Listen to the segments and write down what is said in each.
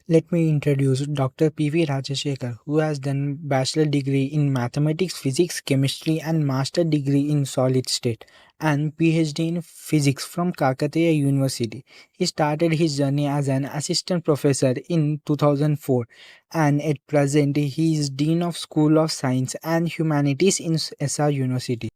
Let me introduce Dr. P.V.RAJA SHEKAR, who has done bachelor degree in mathematics, physics, chemistry and master degree in solid state and PhD in physics from Kakatiya University. He started his journey as an assistant professor in 2004 and at present he is Dean of School of Science and Humanities in S.R. University.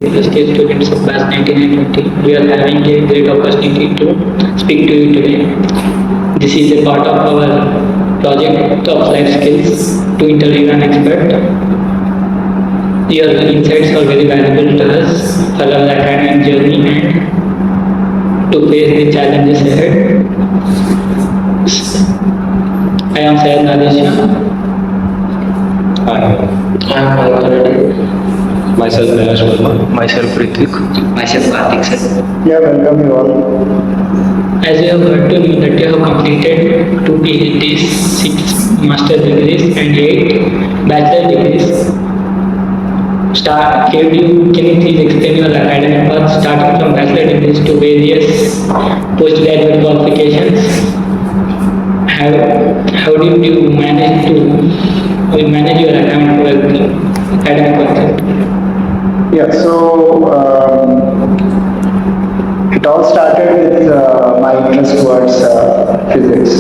University students of class 19 and 20, we are having a great opportunity to speak to you today. This is a part of our project of life skills to interview an expert. Your insights are very valuable to us for our academic journey and to face the challenges ahead. I am S.R.U. I am Dr.P.V.RAJA. Myself Nayash Verma. Myself Ritik. Myself Karthik sir. Yeah, welcome you all. As you have heard to me that you have completed 2 PhDs, 6 master degrees and 8 bachelor degrees. Can you please explain your academic path starting from bachelor degrees to various postgraduate qualifications? How did you manage your academic work? Yeah, so it all started with my interest towards physics.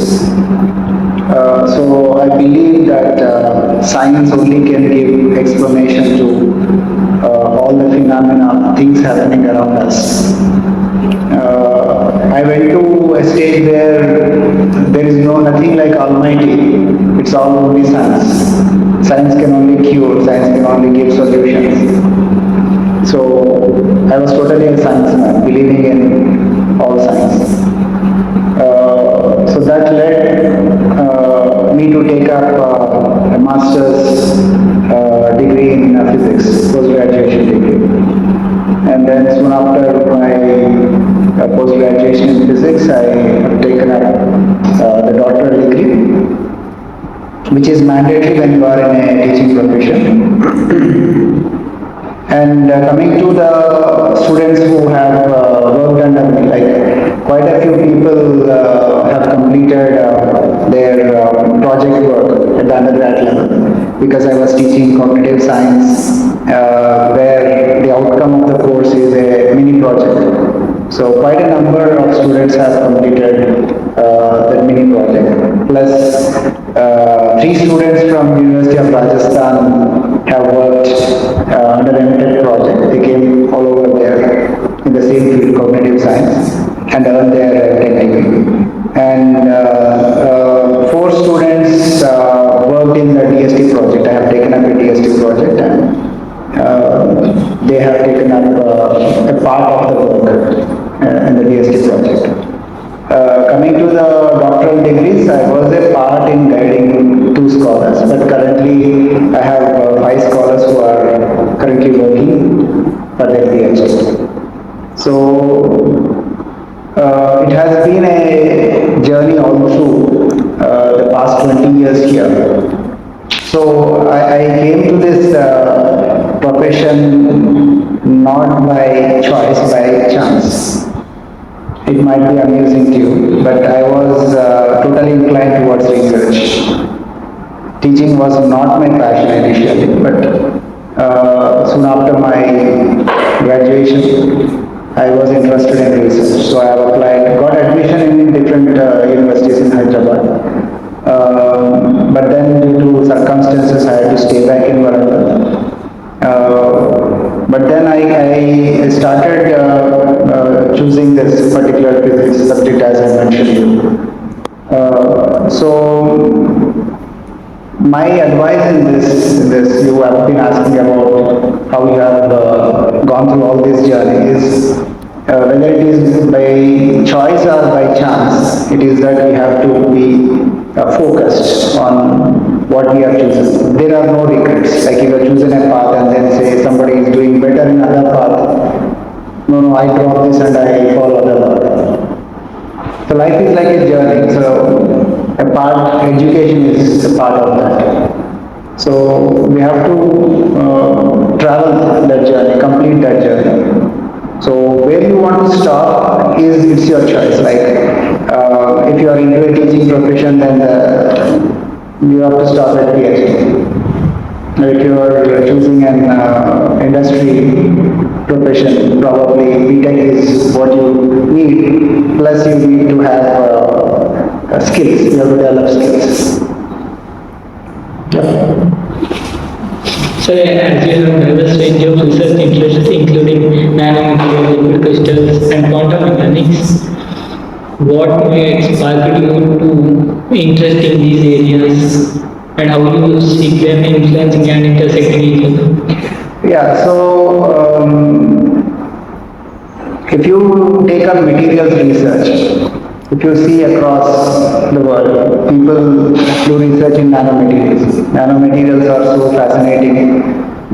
So I believe that science only can give explanation to all the phenomena, things happening around us. I went to a stage where there is nothing like Almighty. It's all only science. Science can only cure. Science can only give solutions. So I was totally a science man, believing in all science. So that led me to take up a master's degree in physics, post-graduation degree. And then soon after my post-graduation in physics, I have taken up the doctoral degree, which is mandatory when you are in a teaching profession. And coming to the students who have worked under me, like quite a few people have completed their project work at the undergrad level, because I was teaching cognitive science, where the outcome of the course is a mini project. So quite a number of students have completed the mini project. Plus 3 students from University of Rajasthan have worked under a MTech project. They came all over there in the same field, cognitive science, and earned their tech degree. And 4 students worked in the DST project. I have taken up a DST project, and they have taken up a part of the work in the DST project. Coming to the doctoral degrees, I was a part in guiding 2 scholars, but currently I have 5 scholars who are currently working for their PhD. So it has been a journey all through the past 20 years here. So I came to this profession not by choice, by chance. It might be amusing to you, but I was totally inclined towards research. Teaching was not my passion initially, but soon after my graduation, I was interested in research. So I have applied, got admission in different universities in Hyderabad. But then due to circumstances, I had to stay back in Warangal. But then I started in this, you have been asking about how you have gone through all this journey is whether it is by choice or by chance, it is that we have to be focused on what we have chosen. There are no regrets. Like if you have chosen a path and then say somebody is doing better in other path, no, I drop this and I follow other path. So life is like a journey. So a part, education is a part of that. So we have to travel that journey, complete that journey. So where you want to stop is it's your choice. Like if you are into a teaching profession, then you have to stop at PhD. If you are choosing an industry profession, probably B.Tech is what you need. Plus, you need to have skills. You have to develop skills. Yeah. So, as you have diverse range of research interests, including nanomaterial, liquid crystals, and quantum mechanics, what sparked you to interest in these areas, and how do you see them influencing and intersecting each other? Yeah, so if you take up materials research, if you see across the world, people do research in nanomaterials. Nanomaterials are so fascinating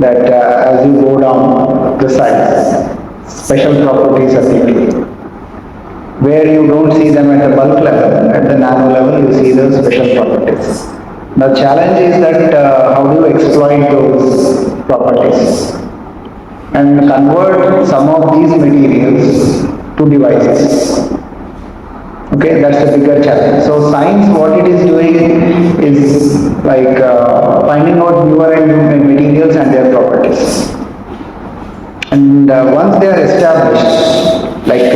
that as you go down the sides, special properties appear. Where you don't see them at the bulk level, at the nano level, you see those special properties. The challenge is that how do you exploit those properties and convert some of these materials to devices. Okay, that's the bigger challenge. So science, what it is doing is like finding out newer and new materials and their properties. And once they are established, like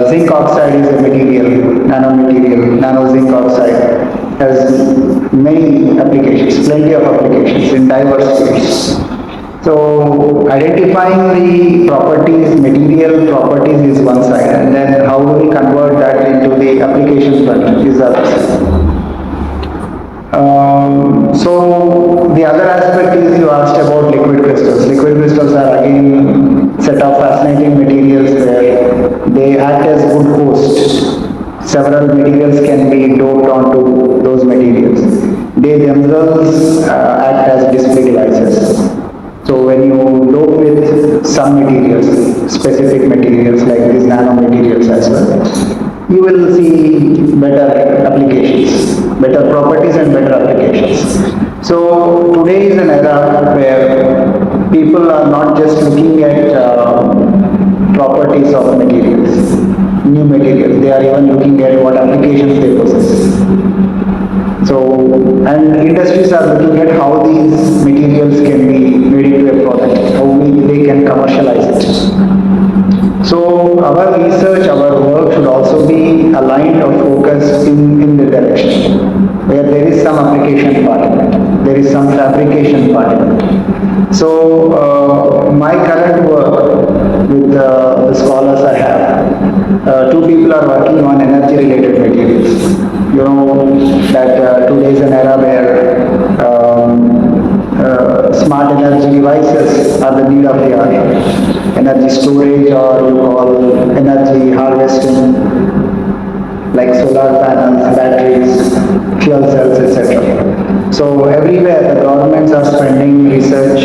zinc oxide is a material, nanomaterial, nano zinc oxide has many applications, plenty of applications in diverse fields. So identifying the properties, material properties is one side, and then how do we convert that into the application front is the other side. So the other aspect is you asked about liquid crystals. Liquid crystals are again set of fascinating materials where they act as good hosts. Several materials can be doped onto those materials. They themselves act as display devices. So when you dope with some materials, specific materials like these nanomaterials as well, you will see better applications, better properties and better applications. So today is an era where people are not just looking at properties of materials, new materials, they are even looking at what applications they possess. So, and industries are looking at how these materials can be made into a product, how they can commercialize it. So, our research, our work should also be aligned or focused in the direction where there is some application part in it, there is some fabrication part in it. So, my current work with the scholars I have, two people are working on energy related materials. You know that today is an era where smart energy devices are the need of the hour. Energy storage or you call energy harvesting like solar panels, batteries, fuel cells, etc. So everywhere the governments are spending research,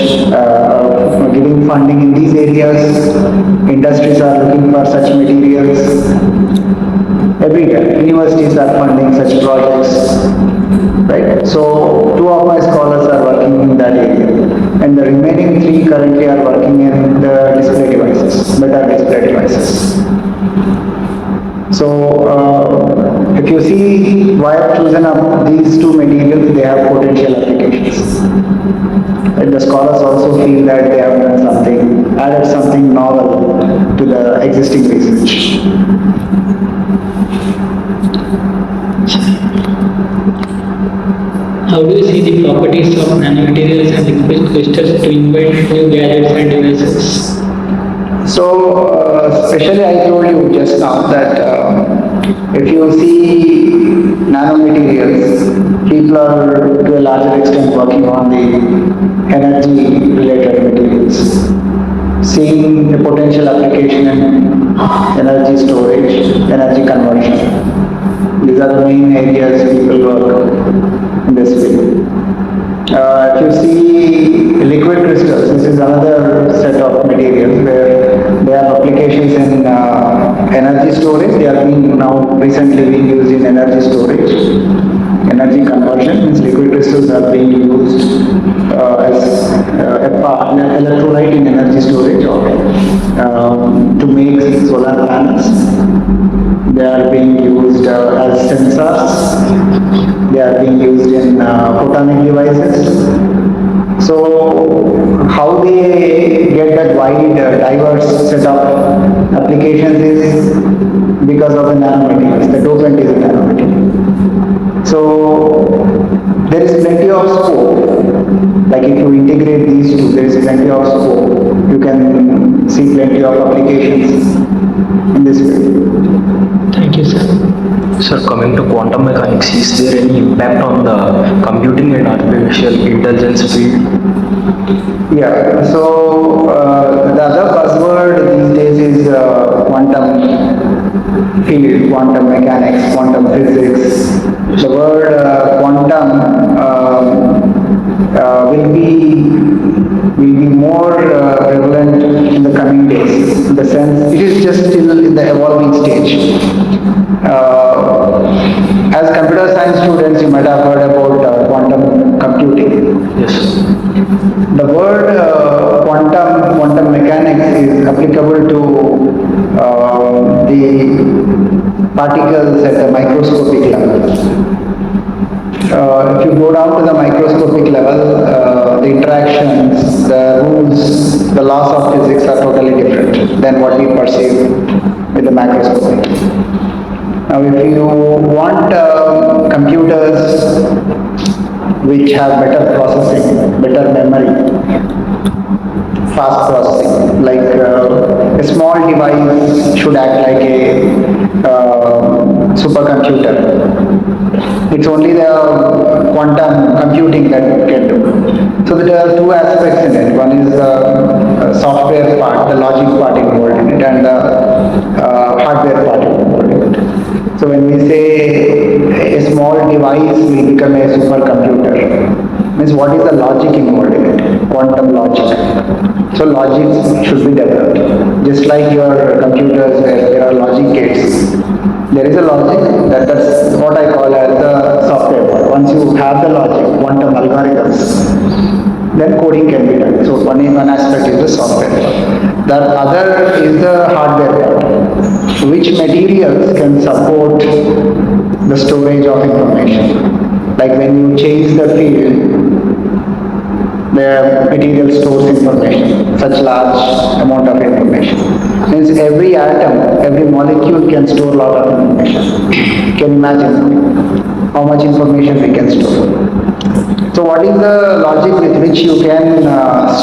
giving funding in these areas. Industries are looking for such materials. Everywhere, universities are funding such projects, right? So two of my scholars are working in that area, and the remaining three currently are working in the display devices, better display devices. So if you see why I've chosen up these two materials, they have potential applications. And the scholars also feel that they have done something, added something novel to the existing research. How do you see the properties of nanomaterials and liquid crystals to invent new gadgets and devices? So, especially I told you just now that If you see nanomaterials, people are to a larger extent working on the energy related materials, seeing the potential application in energy storage, energy conversion. These are the main areas people work in this field. If you see liquid crystals, this is another set of materials where they have applications in energy storage. They are being now recently being used in energy storage. Energy conversion means liquid crystals are being used as electrolyte in energy storage or to make solar panels. They are being used as sensors. They are being used in photonic devices. So how they get that wide, diverse set of applications is because of the nanomaterials. The dopant is a nanomaterial. So there is plenty of scope. Like if you integrate these two, there is plenty of scope. You can see plenty of applications in this field. Thank you, sir. Sir, coming to quantum mechanics, is there any impact on the computing and artificial intelligence field? Yeah, so the other buzzword these days is quantum field, quantum mechanics, quantum physics. The word quantum will be more prevalent in the coming days. In the sense, it is just still in the evolving stage. As computer science students, you might have heard about quantum computing. Yes. The word quantum mechanics is applicable to the particles at the microscopic level. If you go down to the microscopic level, the interactions, the rules, the laws of physics are totally different than what we perceive with the macroscopic. Now, if you want computers which have better processing, better memory, fast processing, like a small device should act like a supercomputer. It's only the quantum computing that can do. So there are two aspects in it. One is the software part, the logic part involved in it, and the hardware part involved in it. So when we say a small device will become a supercomputer, means what is the logic involved in it? Quantum logic. So logic should be developed. Just like your computers where there are logic gates, there is a logic, that's what I call as the software part. Once you have the logic, quantum algorithms, then coding can be done. So one aspect is the software part. The other is the hardware part. Which materials can support the storage of information? Like when you change the field, the material stores information, such large amount of information. Means every atom, every molecule can store a lot of information. Can you imagine how much information we can store? So what is the logic with which you can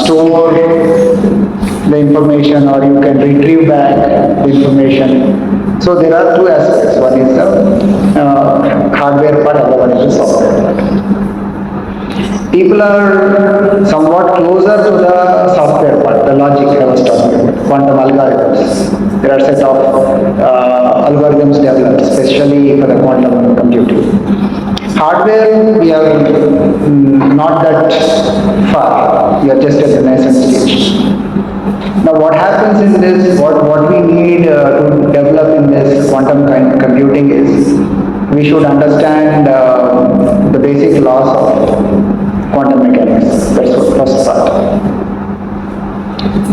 store the information or you can retrieve back the information? So there are two aspects. One is the hardware part, other one is the software part. People are somewhat closer to the software part, the logic I was talking about, quantum algorithms. There are set of algorithms developed, especially for the quantum computing. Hardware, we are not that far. We are just at the nascent stage. Now, what happens in this, what we need to develop in this quantum computing is, we should understand the basic laws of quantum mechanics. That's the first part.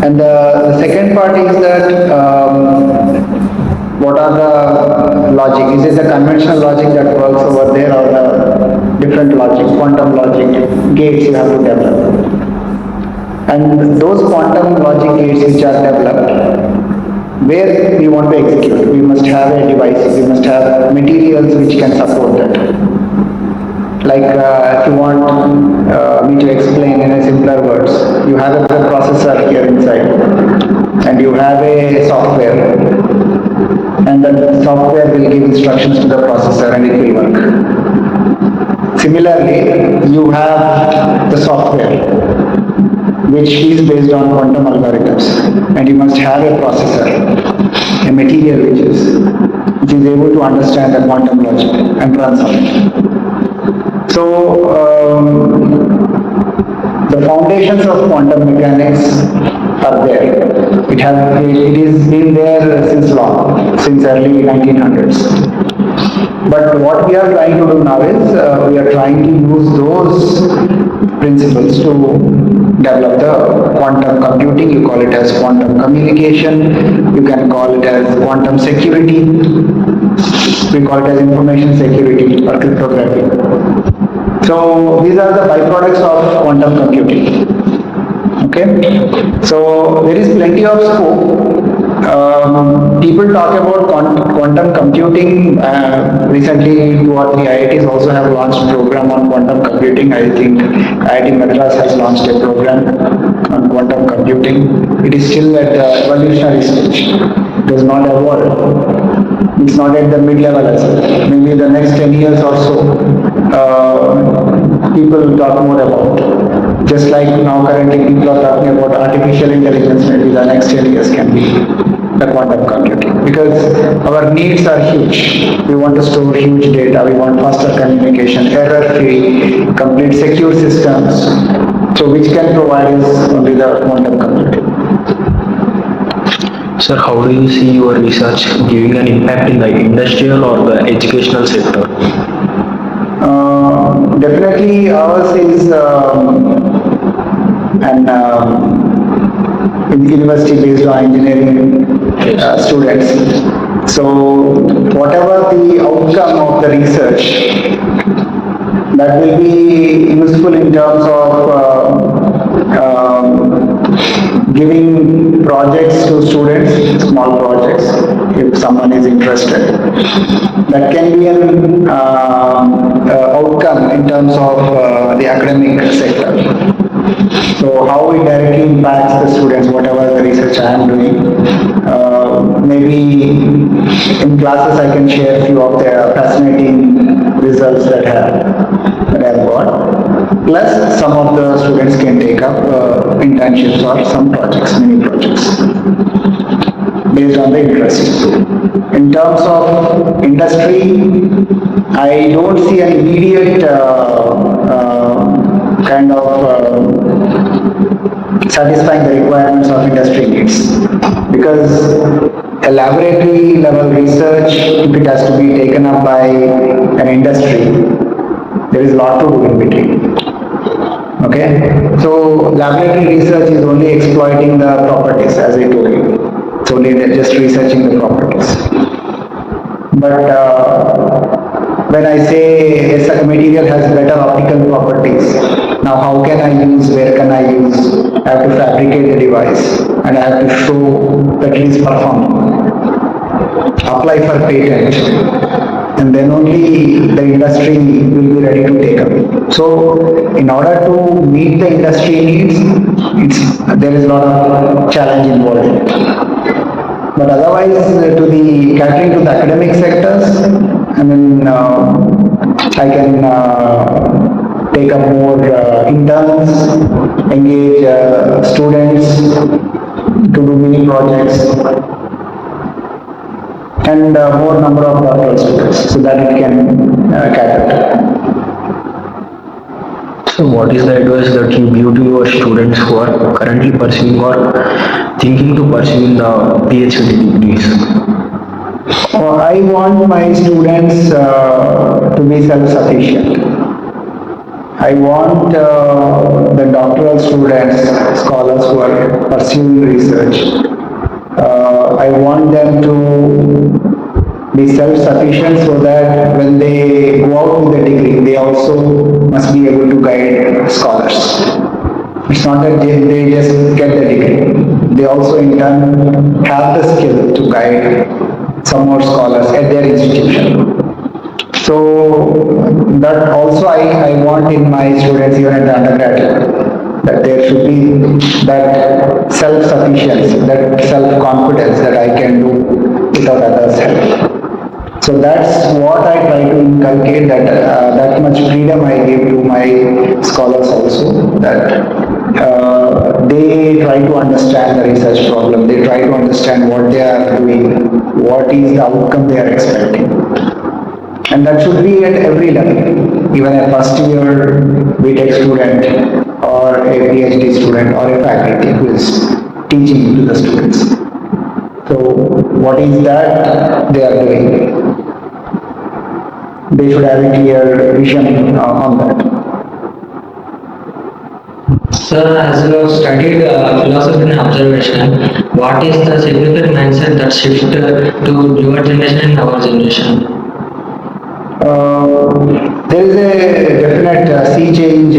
And the second part is that what are the logic? Is it the conventional logic that works over there or the different logic, quantum logic gates you have to develop? And those quantum logic gates which are developed, where we want to execute, we must have a device, we must have materials which can support that. Like if you want me to explain in a simpler words, you have a processor here inside and you have a software. and the software will give instructions to the processor and it will work. Similarly, you have the software which is based on quantum algorithms, and you must have a processor, a material which is able to understand the quantum logic and run something. So the foundations of quantum mechanics are there. It is been there since long, since early 1900s. But what we are trying to do now is we are trying to use those principles to develop the quantum computing. You call it as quantum communication, you can call it as quantum security, we call it as information security or cryptography. So these are the byproducts of quantum computing. Okay, so there is plenty of scope. People talk about quantum computing. Recently, 2 or 3 IITs also have launched a program on quantum computing. I think IIT Madras has launched a program on quantum computing. It is still at the evolutionary stage. It has not evolved. It's not at the mid-level as well. Maybe the next 10 years or so, people will talk more about. Just like now currently people are talking about artificial intelligence, maybe the next 10 years can be the quantum computing. Because our needs are huge. We want to store huge data, we want faster communication, error-free, complete secure systems. So which can provide us only the quantum computing. Sir, how do you see your research giving an impact in the industrial or the educational sector? Definitely ours is an university based on engineering students. So whatever the outcome of the research, that will be useful in terms of giving projects to students, small projects, if someone is interested. That can be an outcome in terms of the academic sector. So how it directly impacts the students, whatever the research I am doing. Maybe in classes I can share a few of the fascinating results that I have got. Plus some of the students can take up internships or some projects, mini projects, based on the interest. In terms of industry, I don't see an immediate kind of satisfying the requirements of industry needs, because a laboratory level research, if it has to be taken up by an industry, there is a lot to do in between. Okay, so laboratory research is only exploiting the properties, as I told you. It's only just researching the properties. But when I say a material has better optical properties, now how can I use, where can I use? I have to fabricate the device and I have to show that it is performing. Apply for patent, and then only the industry will be ready to take up. So in order to meet the industry needs, there is a lot of challenge involved in it. But otherwise, to the catering to the academic sectors, I mean, I can take up more interns, engage students to do mini projects, and more number of doctoral students, so that it can cater. So what is the advice that you give to your students who are currently pursuing or thinking to pursue the PhD degrees? I want my students to be self-sufficient. I want the doctoral students, scholars who are pursuing research, I want them to be self-sufficient so that when they go out with a degree, they also must be able to guide scholars. It's not that they just get the degree. They also in turn have the skill to guide some more scholars at their institution. So that also I want in my students even at the undergraduate, that there should be that self-sufficiency, that self-confidence that I can do without others' help. So that's what I try to inculcate, that much freedom I give to my scholars also, that they try to understand the research problem, they try to understand what they are doing, what is the outcome they are expecting. And that should be at every level, even a first year BTech student or a PhD student or a faculty who is teaching to the students. So what is that they are doing? They should have a clear vision on that. Sir, as you have studied philosophy and observation, what is the significant mindset that shift to your generation and our generation? There is a definite sea change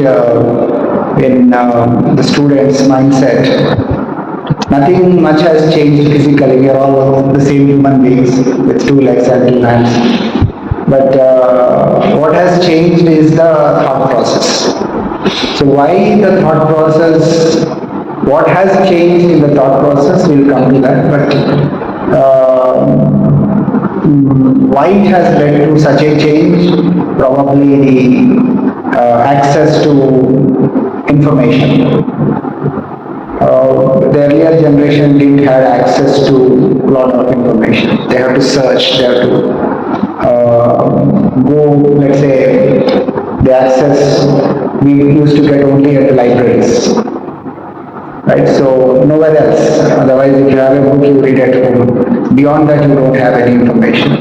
in the students' mindset. Nothing much has changed physically. We are all the same human beings with two legs and two hands. But what has changed is the thought process. So why the thought process, what has changed in the thought process, we'll come to that. But why it has led to such a change? Probably the access to information. The earlier generation didn't have access to a lot of information. They have to search, they have to go, let's say, the access we used to get only at the libraries. Right, so nowhere else. Otherwise, if you have a book, you read at home. Beyond that, you don't have any information.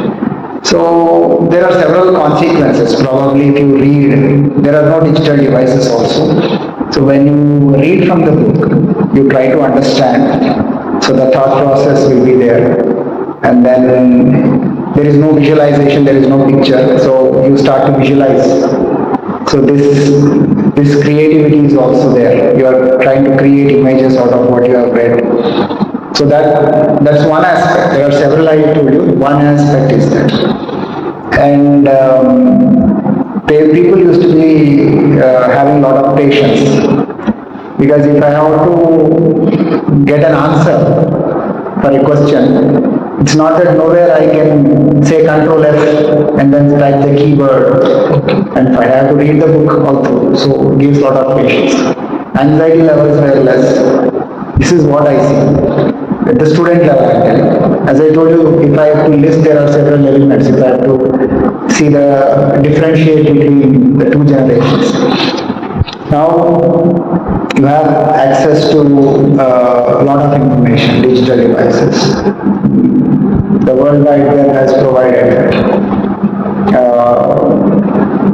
So there are several consequences. Probably if you read, there are no digital devices also. So when you read from the book, you try to understand. So the thought process will be there. And then there is no visualization, there is no picture. So you start to visualize. So this creativity is also there. You are trying to create images out of what you have read. So that's one aspect. There are several I told you. One aspect is that. And people used to be having a lot of patience. Because if I have to get an answer for a question, it's not that nowhere I can say Control F and then type the keyword, and I have to read the book all through. So it gives a lot of patience. Anxiety levels were less. This is what I see. At the student level, I'm telling. As I told you, if I have to list, there are several elements. If I have to see the differentiate between the two generations. Now, you have access to a lot of information, digital devices. The World Wide Web has provided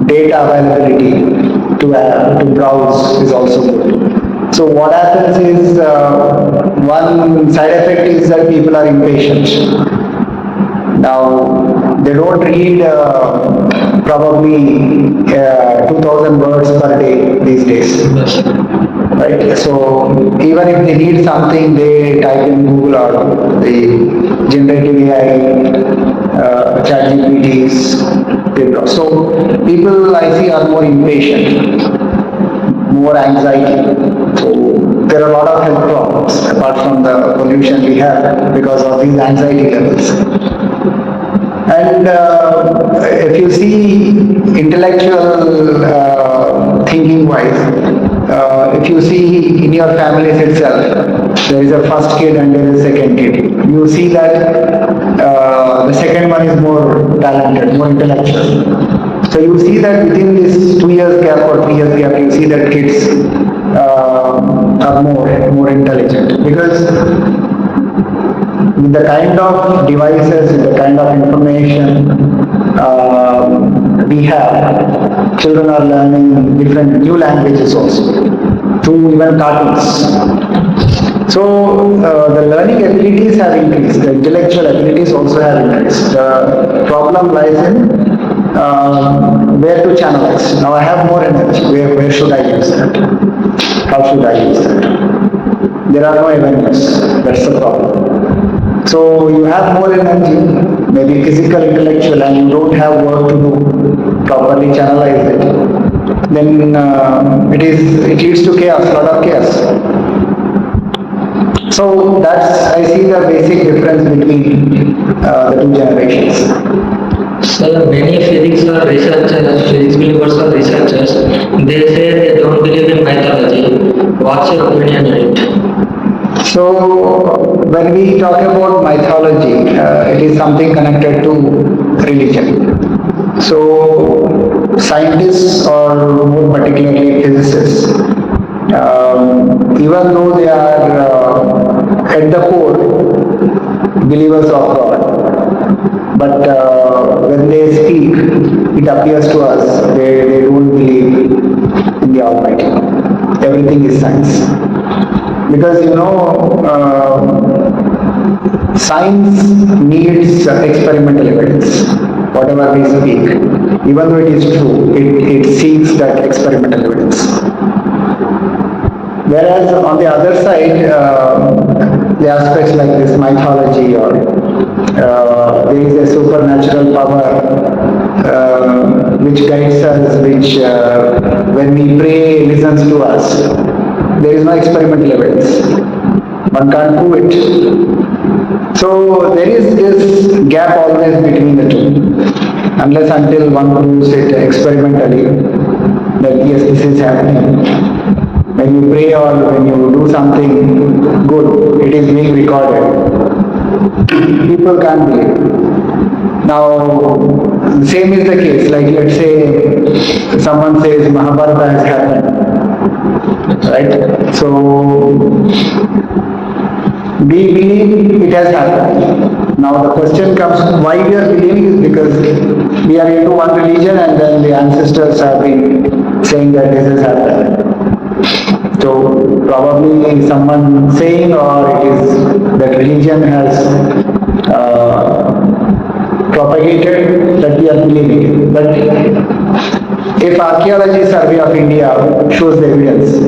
data availability to browse is also good. So what happens is, one side effect is that people are impatient. Now, they don't read probably 2000 words per day these days. Right? So even if they need something, they type in Google or the generative AI, chat GPTs. So people I see are more impatient, more anxiety. So there are a lot of health problems apart from the pollution we have because of these anxiety levels. And if you see intellectual thinking wise, if you see in your families itself, there is a first kid and there is a second kid. You see that the second one is more talented, more intellectual. So you see that within this 2 years gap or 3 years gap, you see that kids are more intelligent because with the kind of devices, with the kind of information we have, children are learning different new languages also, through even cartoons. So the learning abilities have increased, the intellectual abilities also have increased. The problem lies in where to channelize. Now I have more energy, where should I use that? How should I use that? There are no avenues, that's the problem. So you have more energy, maybe physical, intellectual, and you don't have work to do, properly channelize it, then it leads to chaos, a lot of chaos. So I see the basic difference between the two generations. So many physics or researchers, physics believers or researchers, they say they don't believe in mythology. What's your opinion on it? So, when we talk about mythology, it is something connected to religion. So, scientists or more particularly physicists, even though they are at the core believers of God, but when they speak, it appears to us they don't believe in the Almighty. Everything is science. Because science needs experimental evidence. Whatever we speak, even though it is true, it seeks that experimental evidence. Whereas on the other side, the aspects like this mythology or there is a supernatural power which guides us, which when we pray listens to us. There is no experimental evidence. One can't prove it. So there is this gap always between the two. Unless until one proves it experimentally that yes, this is happening. When you pray or when you do something good, it is being recorded. People can't believe. Now, same is the case. Like let's say someone says Mahabharata has happened, right? So we believe it has happened. Now the question comes, why we are believing is because we are into one religion and then the ancestors have been saying that this has happened. So probably someone saying or it is that religion has propagated that we are believing. But if archaeology survey of India shows the evidence,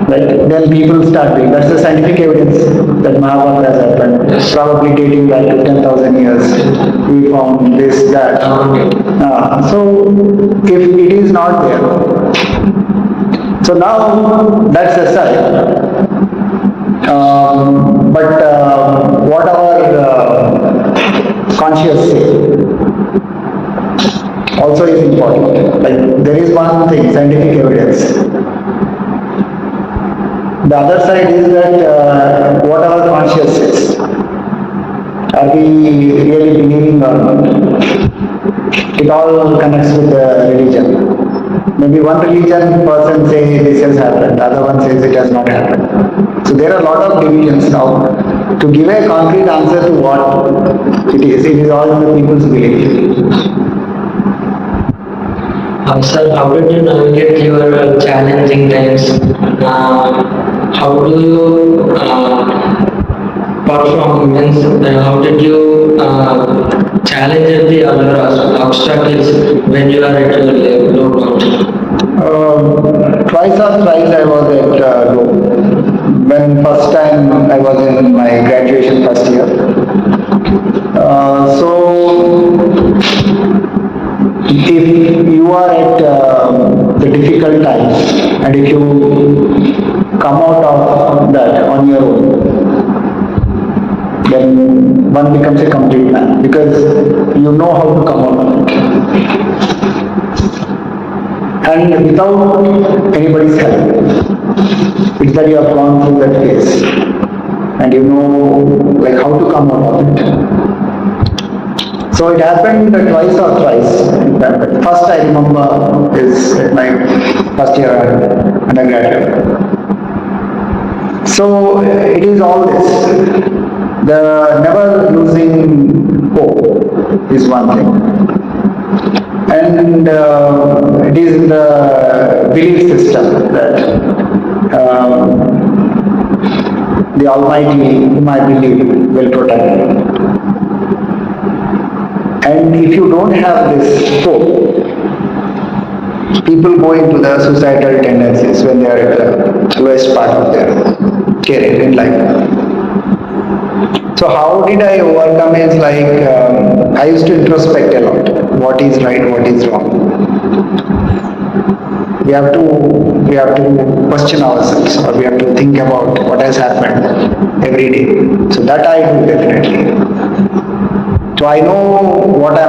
right, then people start doing. That's the scientific evidence that Mahabharata has happened. Probably dating back to 10,000 years. We found this, that. So if it is not there, so now that's aside. But what our conscious say also is important. Like there is one thing, scientific evidence. The other side is that what our conscious says. Are we really believing or not? It all connects with the religion. Maybe one religion person says this has happened, the other one says it has not happened. So there are a lot of divisions now. To give a concrete answer to what it is all in the people's belief. Sir, how did you navigate your challenging times? How do you perform? Means, how did you challenge the other obstacles when you are at your low point? Twice or thrice I was at low. When first time I was in my graduation first year. So if you are at the difficult times and if you come out of that on your own, then one becomes a complete man because you know how to come out of it. And without anybody's help, it's that you have gone through that phase and you know like how to come out of it. So it happened twice or thrice. First I remember is at my first year undergraduate. So it is all this. The never losing hope is one thing. And it is the belief system that the Almighty, whom I believe, will protect me. And if you don't have this hope, people go into the suicidal tendencies when they are at the lowest part of their career in life. So how did I overcome is like, I used to introspect a lot. What is right, what is wrong. We have to question ourselves or we have to think about what has happened every day. So that I do definitely. So I know what I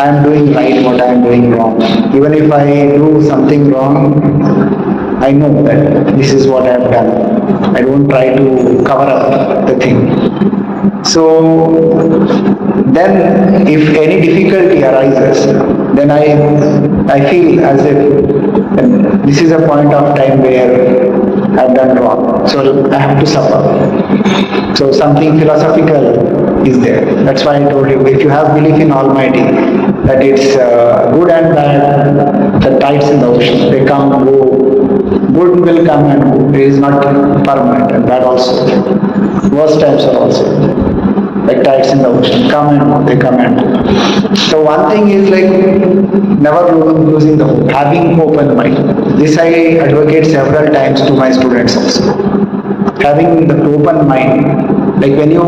am doing right, what I am doing wrong. Even if I do something wrong, I know that this is what I have done. I don't try to cover up the thing. So then if any difficulty arises, then I feel as if this is a point of time where I've done wrong. So I have to suffer. So something philosophical is there. That's why I told you, if you have belief in Almighty, that it's good and bad, the tides in the ocean, they come and go. Good will come and go. It is not permanent, and bad also. Worst times are also like tides in the ocean, come and go, they come and go. So one thing is like never losing the hope, having open mind. This I advocate several times to my students also. Having the open mind, like when you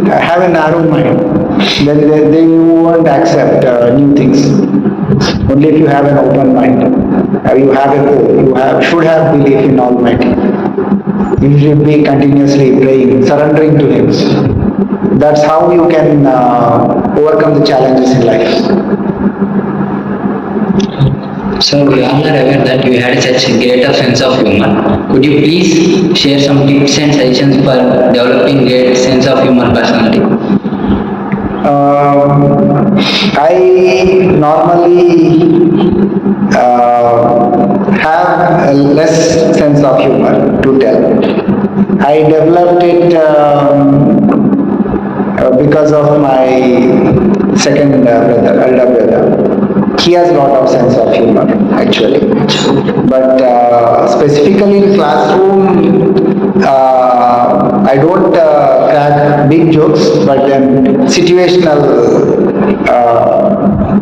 have a narrow mind, then you won't accept new things. Only if you have an open mind, you have a hope, should have belief in Almighty. You should be continuously praying, surrendering to Him. That's how you can overcome the challenges in life. So we all are aware that you had such a greater sense of humor. Could you please share some tips and suggestions for developing great sense of humor personality? I normally have a less sense of humor to tell. I developed it because of my second brother, elder brother. He has a lot of sense of humor actually. But specifically in classroom, I don't crack big jokes, but then situational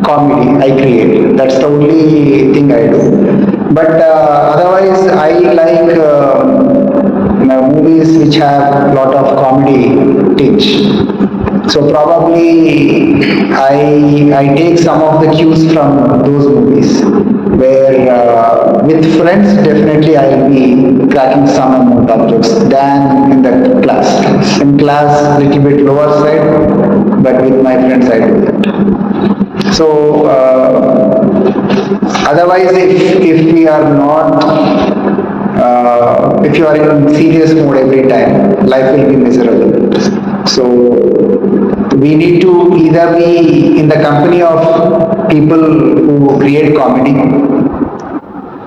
comedy I create. That's the only thing I do. But otherwise, I like movies which have a lot of comedy tinge. So probably I take some of the cues from those movies where with friends definitely I'll be cracking some amount of jokes than in the class. In class little bit lower side, but with my friends I do that. So otherwise if we are not if you are in serious mode every time, life will be miserable. So we need to either be in the company of people who create comedy,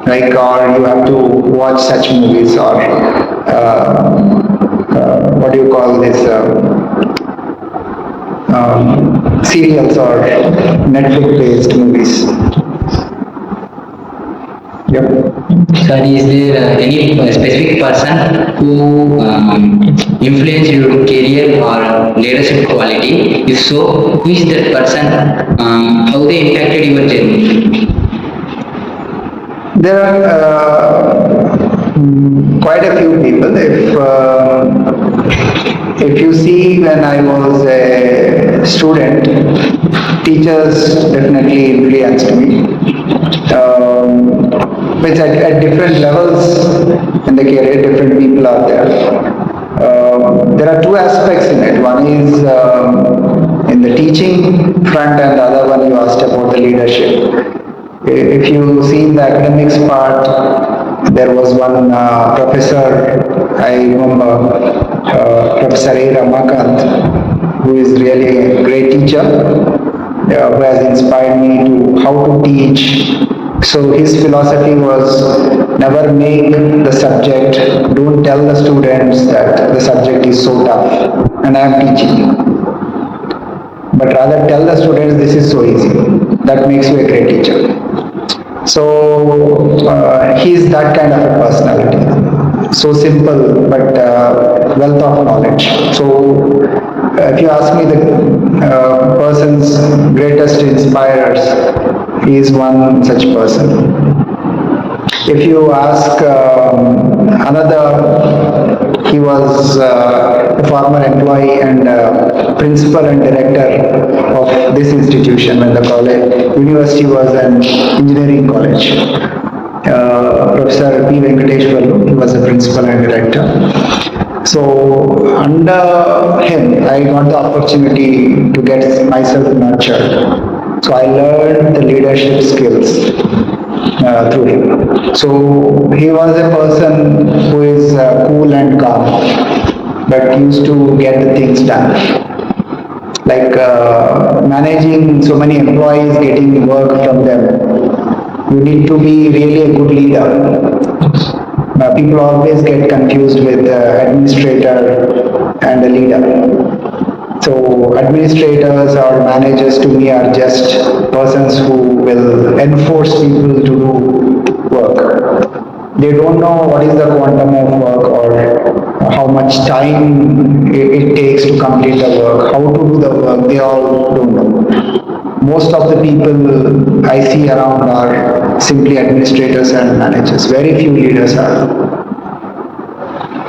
like, or you have to watch such movies, or what do you call this, serials or Netflix based movies. Yep. Sir, is there any specific person who influenced your career or leadership quality? If so, who is that person? How they impacted your journey? There are quite a few people. If you see, when I was a student, teachers definitely influenced me. Which at different levels in the career, different people are there. There are two aspects in it. One is in the teaching front, and the other one you asked about the leadership. If you see in the academics part, there was one professor, I remember, Professor A. Ramakant, who is really a great teacher, who has inspired me to how to teach. So his philosophy was never make the subject, don't tell the students that the subject is so tough and I am teaching, but rather tell the students this is so easy. That makes you a great teacher. So he is that kind of a personality. So simple, but wealth of knowledge. So if you ask me the person's greatest inspirers, he is one such person. If you ask another, he was a former employee and principal and director of this institution when the university was an engineering college. Professor P.V.RAJA SHEKAR, he was a principal and director. So under him, I got the opportunity to get myself nurtured. So I learned the leadership skills through him. So he was a person who is cool and calm, but used to get the things done. Like managing so many employees, getting work from them. You need to be really a good leader. People always get confused with administrator and a leader. So administrators or managers to me are just persons who will enforce people to do work. They don't know what is the quantum of work or how much time it takes to complete the work, how to do the work, they all don't know. Most of the people I see around are simply administrators and managers. Very few leaders are.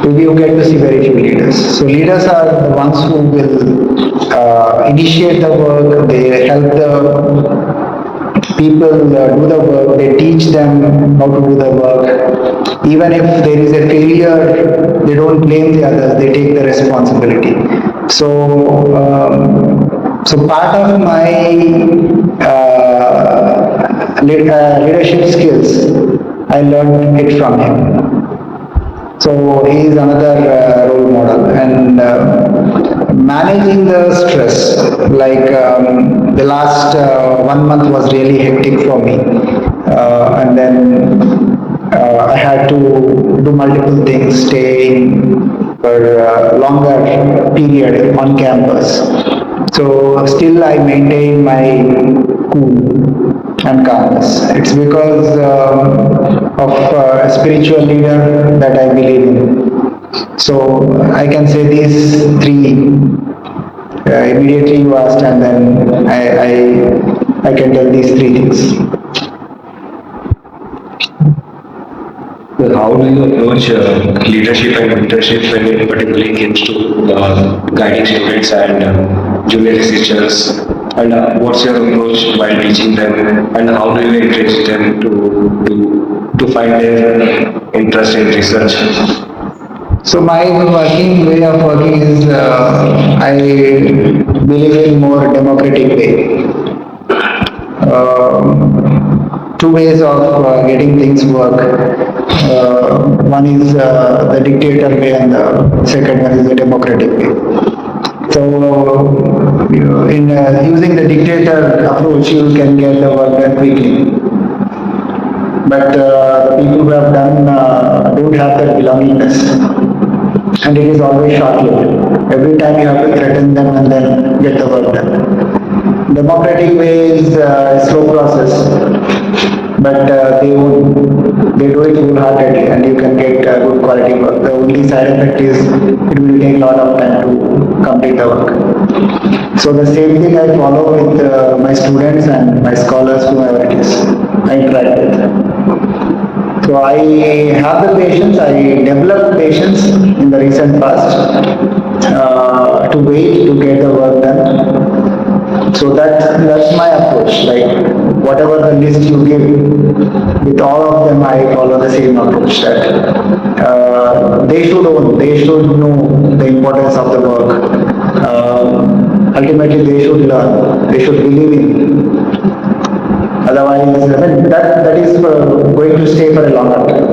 You get to see very few leaders. So leaders are the ones who will initiate the work, they help the people do the work, they teach them how to do the work. Even if there is a failure, they don't blame the others, they take the responsibility. So part of my leadership skills, I learned it from him. So he is another role model, and managing the stress, like the last 1 month was really hectic for me, and then I had to do multiple things, staying for a longer period on campus. So still I maintain my cool and calmness. It's because of a spiritual leader that I believe in. So I can say these three. Immediately you asked, and then I can tell these three things. Well, how do you approach leadership and mentorship when it particularly comes to guiding students and junior researchers? And what's your approach while teaching them? And how do you encourage them to find their interest in research? So my working way of working is I believe in more democratic way. Two ways of getting things work. One is the dictator way, and the second one is the democratic way. So, in using the dictator approach, you can get the work done quickly. But the people who have done don't have that belongingness, and it is always short-lived. Every time you have to threaten them and then get the work done. Democratic way is a slow process, but they do it wholeheartedly, and you can get good quality work. The only side effect is it will take a lot of time to complete the work. So the same thing I follow with my students and my scholars, whoever it is I interact with. So I have the patience, I developed patience in the recent past to wait to get the work done. So that's my approach. Like whatever the list you give, with all of them I follow the same approach. That they should know the importance of the work. Ultimately, they should learn. They should believe in. Otherwise, that is going to stay for a longer time.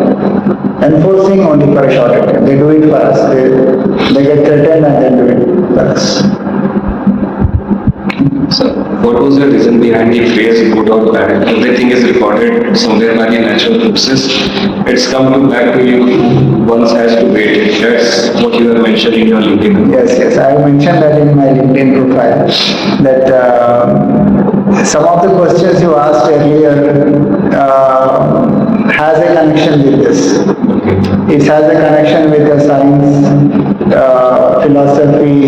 Enforcing only for a shorter time. They do it for us. They get threatened and then do it for us. So, what was the reason behind the phrase good or bad? Everything is recorded somewhere by the natural process. It's come to back to you. One has to wait. That's what you have mentioned in your LinkedIn. Yes, I mentioned that in my LinkedIn profile. That some of the questions you asked earlier has a connection with this. It has a connection with the science, philosophy,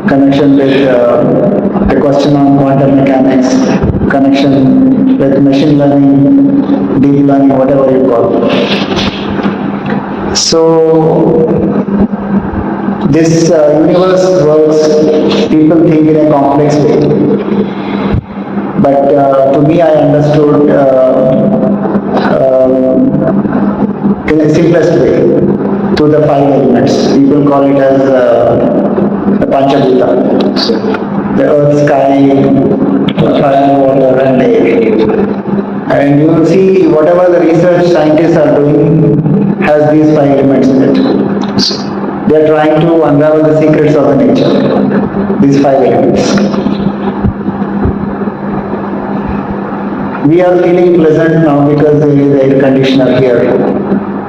connection with the question on quantum mechanics, connection with machine learning, deep learning, whatever you call it. So, this universe works, people think in a complex way. But to me, I understood in a simplest way. to the five elements. People call it as the Panchabhuta. The earth, sky, fire, water and air. And you will see whatever the research scientists are doing has these five elements in it. They are trying to unravel the secrets of the nature, these five elements. We are feeling pleasant now because there is air conditioner here,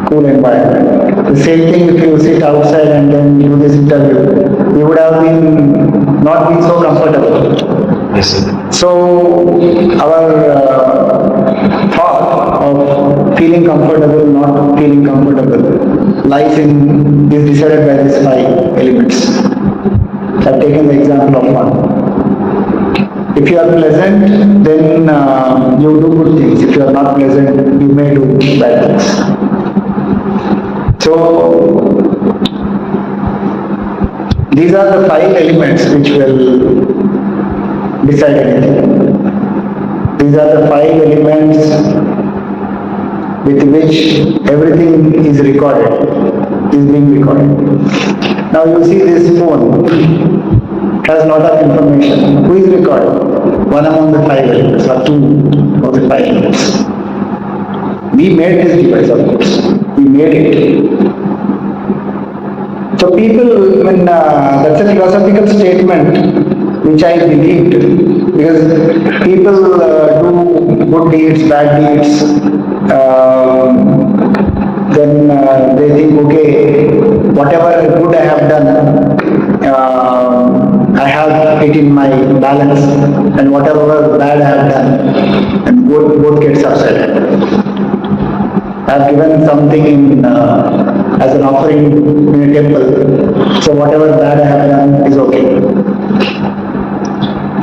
cool environment. The same thing if you sit outside and then do this interview, you would have been not been so comfortable. Yes, sir. So our thought of feeling comfortable, not feeling comfortable, lies in is decided by these five elements. I've taken the example of one. If you are pleasant, then you do good things. If you are not pleasant, you may do bad things. So, these are the five elements which will decide anything. These are the five elements with which everything is recorded, is being recorded. Now you see this phone has lot of information. Who is recording? One among the five elements or two of the five elements. We made this device, of course. We made it. So people, when that's a philosophical statement which I believed, because people do good deeds, bad deeds, then they think, okay, whatever good I have done, I have it in my balance, and whatever bad I have done, and both get subsided. I have given something in as an offering in a temple, so whatever bad I have done is okay.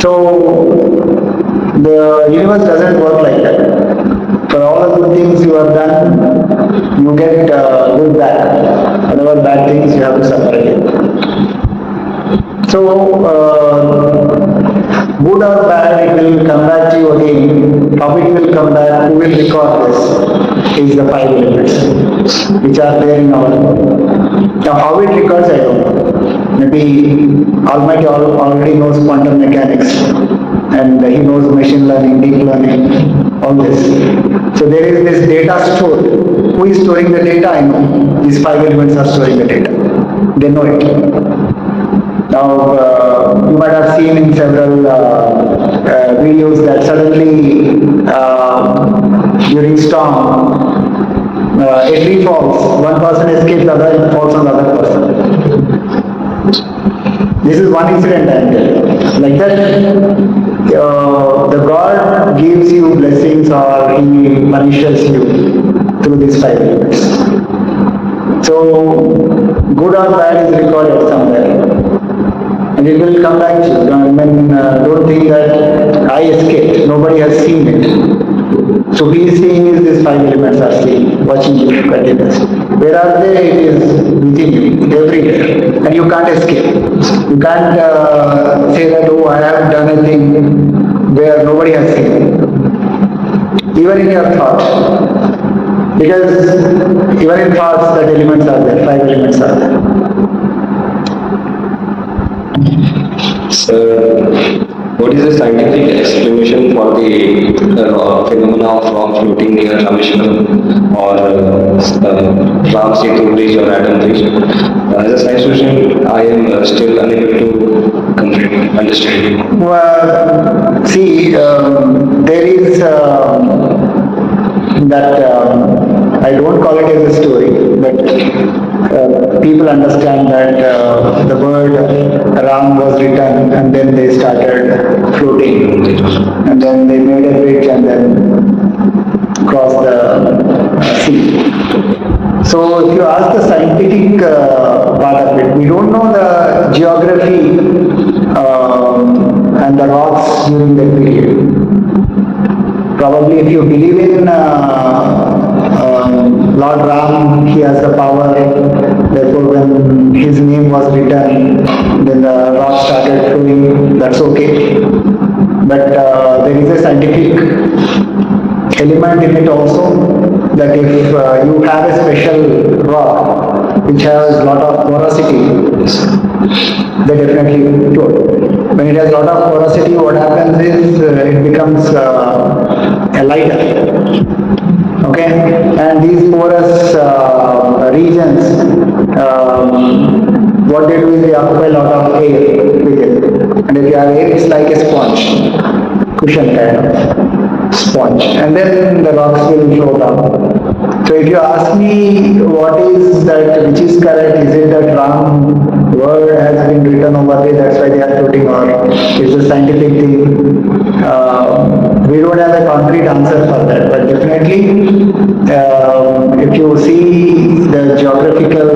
So the universe doesn't work like that. For all the good things you have done, you get good back. Whatever bad things you have to suffer again. So, good or bad, it will come back to you again. How it will come back, who will record this, is the five elements which are there in our world. Now, how it records, I don't know. Maybe Almighty already knows quantum mechanics, and he knows machine learning, deep learning, all this. So there is this data stored. Who is storing the data? I know. These five elements are storing the data. They know it. Now, you might have seen in several videos that suddenly during storm, a tree falls, one person escapes, the other falls on the other person. This is one incident I am telling. Like that, the God gives you blessings or He punishes you through these five elements. So, good or bad is recorded somewhere. And it will come back to you. Don't think that I escaped. Nobody has seen it. So he is seeing is these five elements are seeing, watching you continuously. Where are they? It is within you, everywhere. And you can't escape. You can't say that, oh, I have done a thing where nobody has seen it. Even in your thought. Because even in thoughts, that elements are there, five elements are there. So, what is the scientific explanation for the phenomena of rock floating near Rameshwaram or Ram Setu Bridge or Adam Bridge? As a science student, I am still unable to completely understand it. Well, see, there is that I don't call it as a story, but people understand that the word Ram was written and then they started floating and then they made a bridge and then crossed the sea. So if you ask the scientific part of it, we don't know the geography and the rocks during that period. Probably if you believe in Lord Ram, he has the power, therefore when his name was written, then the rock started flowing, that's okay. But there is a scientific element in it also, that if you have a special rock which has a lot of porosity, they definitely float. When it has a lot of porosity, what happens is it becomes a lighter. Okay, and these porous regions, what they do is they occupy a lot of air with it. And if you have air, it's like a sponge, cushion kind of sponge. And then the rocks will float up. So if you ask me what is that, which is correct, is it that wrong word has been written over there, that's why they are floating, or is a scientific thing? We don't have a concrete answer for that, but definitely if you see the geographical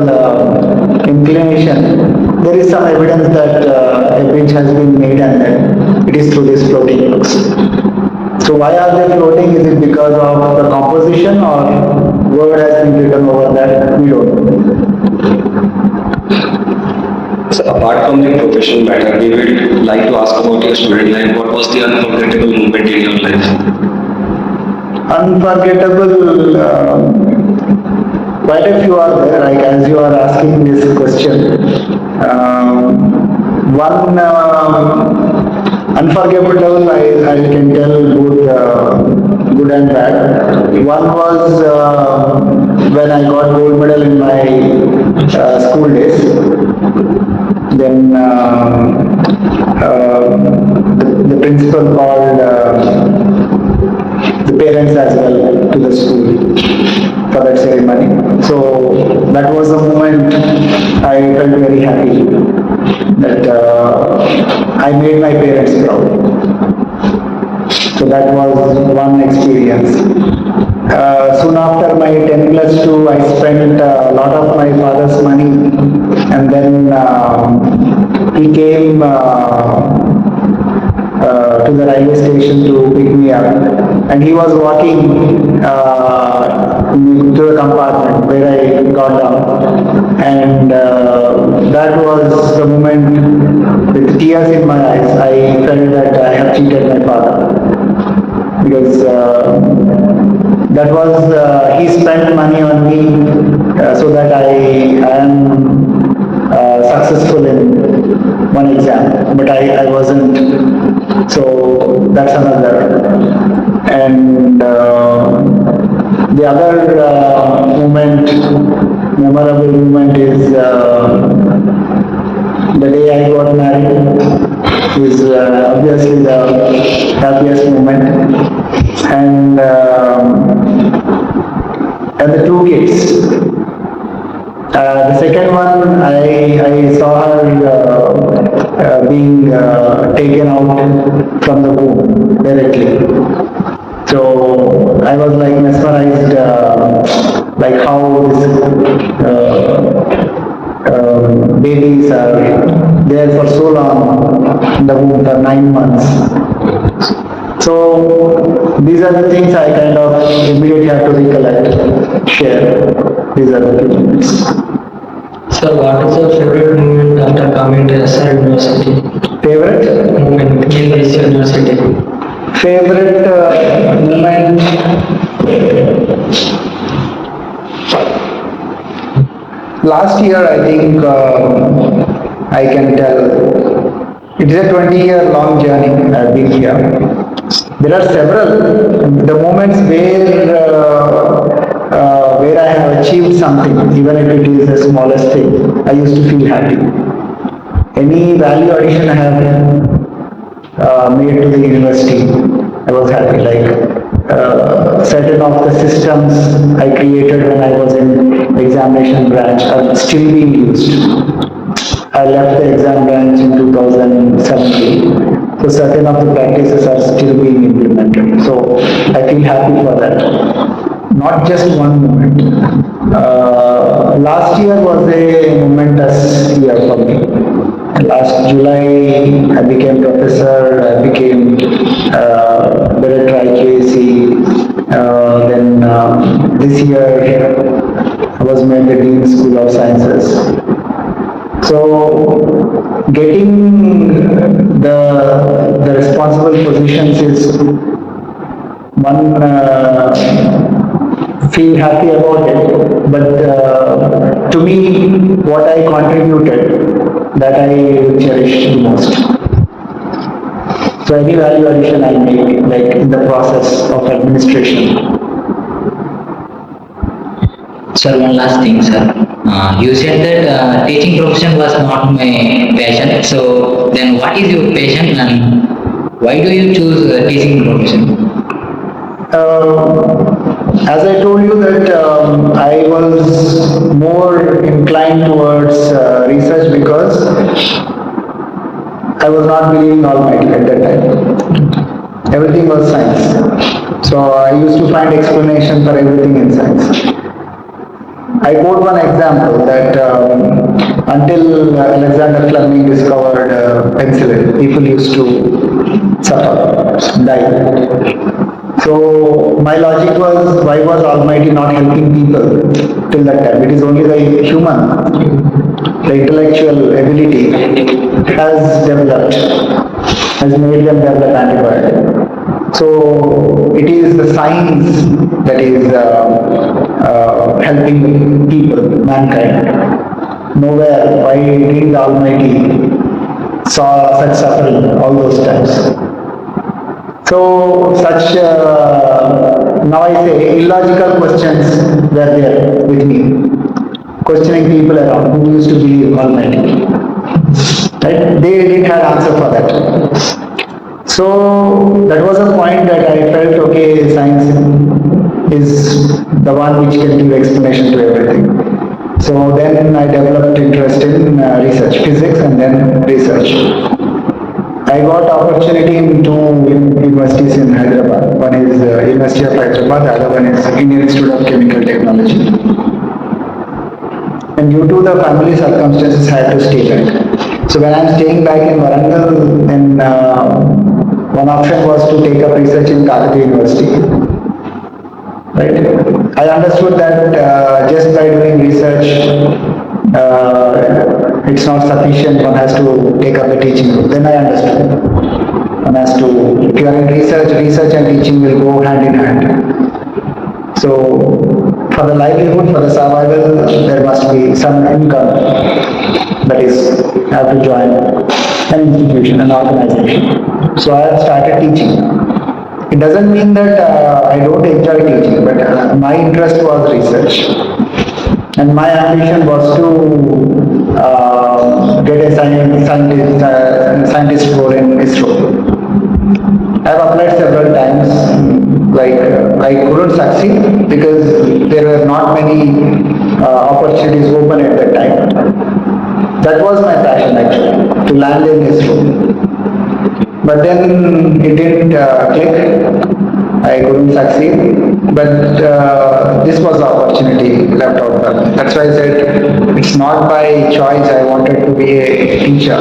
inclination, there is some evidence that a bridge has been made and then it is through these floating rocks. So why are they floating? Is it because of the composition or word has been written over that? We don't know. So apart from the professional matter, we would like to ask about your student life. What was the unforgettable moment in your life? Unforgettable, quite a few are there, like as you are asking this question. One unforgettable, I can tell good and bad. One was when I got gold medal in my school days. Then the principal called the parents as well to the school for that ceremony. So that was the moment I felt very happy that I made my parents proud. So that was one experience. Soon after my 10 plus 2, I spent a lot of my father's money, and then he came to the railway station to pick me up, and he was walking to the compartment where I got down, and that was the moment with tears in my eyes. I felt that I have cheated my father, because that was he spent money on me so that I am successful in one exam, but I wasn't. So that's another. And the other memorable moment is the day I got married. Is obviously the happiest moment, and the two kids. The second one, I saw her being taken out from the womb directly. So I was like mesmerized, like how this babies are there for so long in the womb for 9 months. So these are the things I kind of immediately have to recollect, share. These are the things. Sir, what is your favorite moment after coming to S.R. University? Favorite? Moment in this university? Favorite moment? Last year, I think I can tell. It is a 20-year long journey I've been here. There are several the moments where I have achieved something, even if it is the smallest thing. I used to feel happy. Any value addition I have made to the university, I was happy. Like certain of the systems I created when I was in examination branch are still being used. I left the exam branch in 2017. So certain of the practices are still being implemented. So I feel happy for that. Not just one moment. Last year was a momentous year for me. Last July, I became professor, I became director IQAC. Then this year, I was made the Dean School of Sciences. So getting the responsible positions is one feel happy about it, but to me what I contributed, that I cherish the most. So any value addition I make, like in the process of administration. Sir, one last thing, sir. You said that teaching profession was not my passion. So then, what is your passion and why do you choose teaching profession? As I told you that I was more inclined towards research because I was not believing Almighty at that time. Everything was science. So I used to find explanation for everything in science. I quote one example that until Alexander Fleming discovered penicillin, people used to suffer, die. So my logic was, why was Almighty not helping people till that time? It is only the human, the intellectual ability has developed, has made them develop antibiotic. So it is the science that is helping people, mankind. Nowhere, why did the Almighty saw such suffering all those times? So such, now I say, illogical questions were there with me, questioning people around who used to believe Almighty. Right? They didn't have answer for that. So that was a point that I felt, okay, science is the one which can give explanation to everything. So then I developed interest in research, physics and then research. I got opportunity in two universities in Hyderabad. One is University of Hyderabad, the other one is Indian Institute of Chemical Technology. And due to the family circumstances, I had to stay back. So when I'm staying back in Warangal, then one option was to take up research in Kakatiya University. Right? I understood that just by doing research, it's not sufficient, one has to take up the teaching role. Then I understood. One has to, if you are in research, research and teaching will go hand in hand. So, for the livelihood, for the survival, there must be some income. That is, I have to join an institution, an organization. So I have started teaching. It doesn't mean that I don't enjoy teaching, but my interest was research. And my ambition was to get a scientist role in ISRO. I have applied several times, like I couldn't succeed because there were not many opportunities open at that time. That was my passion actually, to land in ISRO. But then it didn't click. I couldn't succeed. But this was the opportunity left out there. That's why I said it's not by choice I wanted to be a teacher.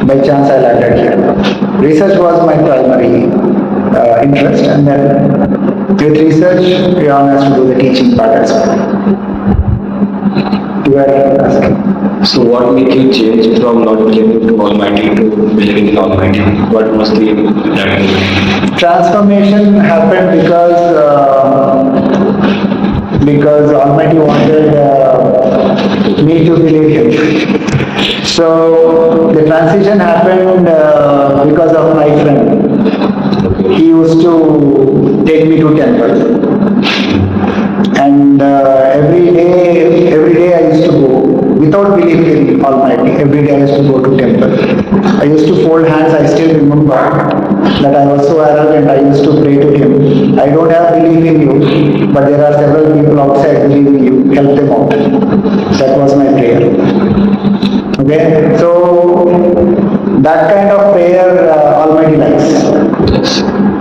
By chance I landed here. Research was my primary interest, and then with research, we are asked to do the teaching part as well. You were asking. So what made you change from not believing to Almighty to believing in Almighty? What was the transformation happened because Almighty wanted me to believe Him. So the transition happened because of my friend. He used to take me to temple, and every day I used to go. Without believing in Almighty, every day I used to go to temple. I used to fold hands. I still remember that I was so arrogant. I used to pray to Him. I don't have belief in you, but there are several people outside believing you. Help them out. That was my prayer. Okay, so that kind of prayer Almighty likes.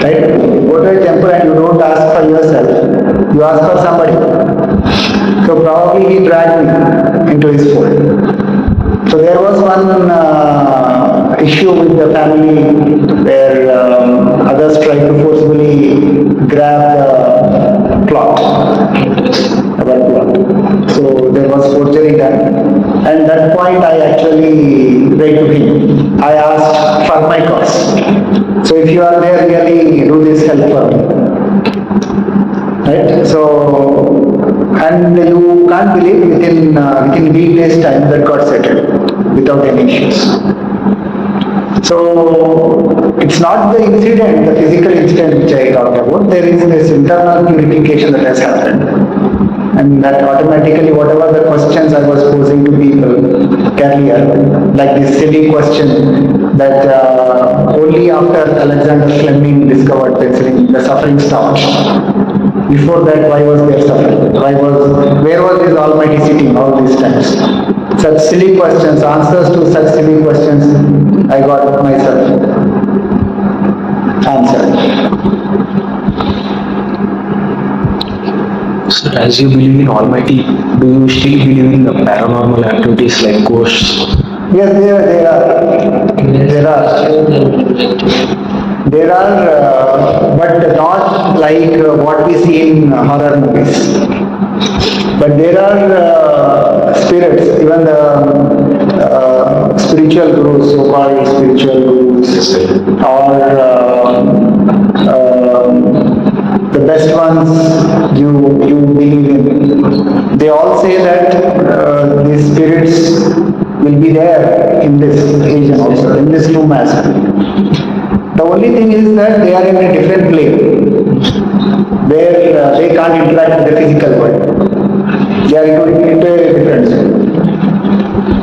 Right? You go to a temple and you don't ask for yourself. You ask for somebody. So probably He dragged me into His fold. So there was one issue with the family where others tried to forcibly grab the plot, our plot. So there was forgery done. And that point I actually prayed to Him. I asked for my cause. So if you are there, really do this help for me. Right? So, and And you can't believe within weekdays time that got settled without any issues. So it's not the incident, the physical incident which I talked about. There is this internal purification that has happened, and that automatically whatever the questions I was posing to people earlier, like this silly question that only after Alexander Fleming discovered penicillin the suffering stopped. Before that, why was there suffering? Where was this Almighty sitting all these times? Such silly questions, answers to such silly questions, I got myself answered. So as you believe in Almighty, do you still believe in the paranormal activities like ghosts? Yes, there are, but not like what we see in horror movies. But there are spirits, even the spiritual gurus, so-called spiritual gurus, or the best ones you believe in. They all say that these spirits will be there in this region also, in this room as well. The only thing is that they are in a different plane, where they can't interact with the physical world. They are into a different zone.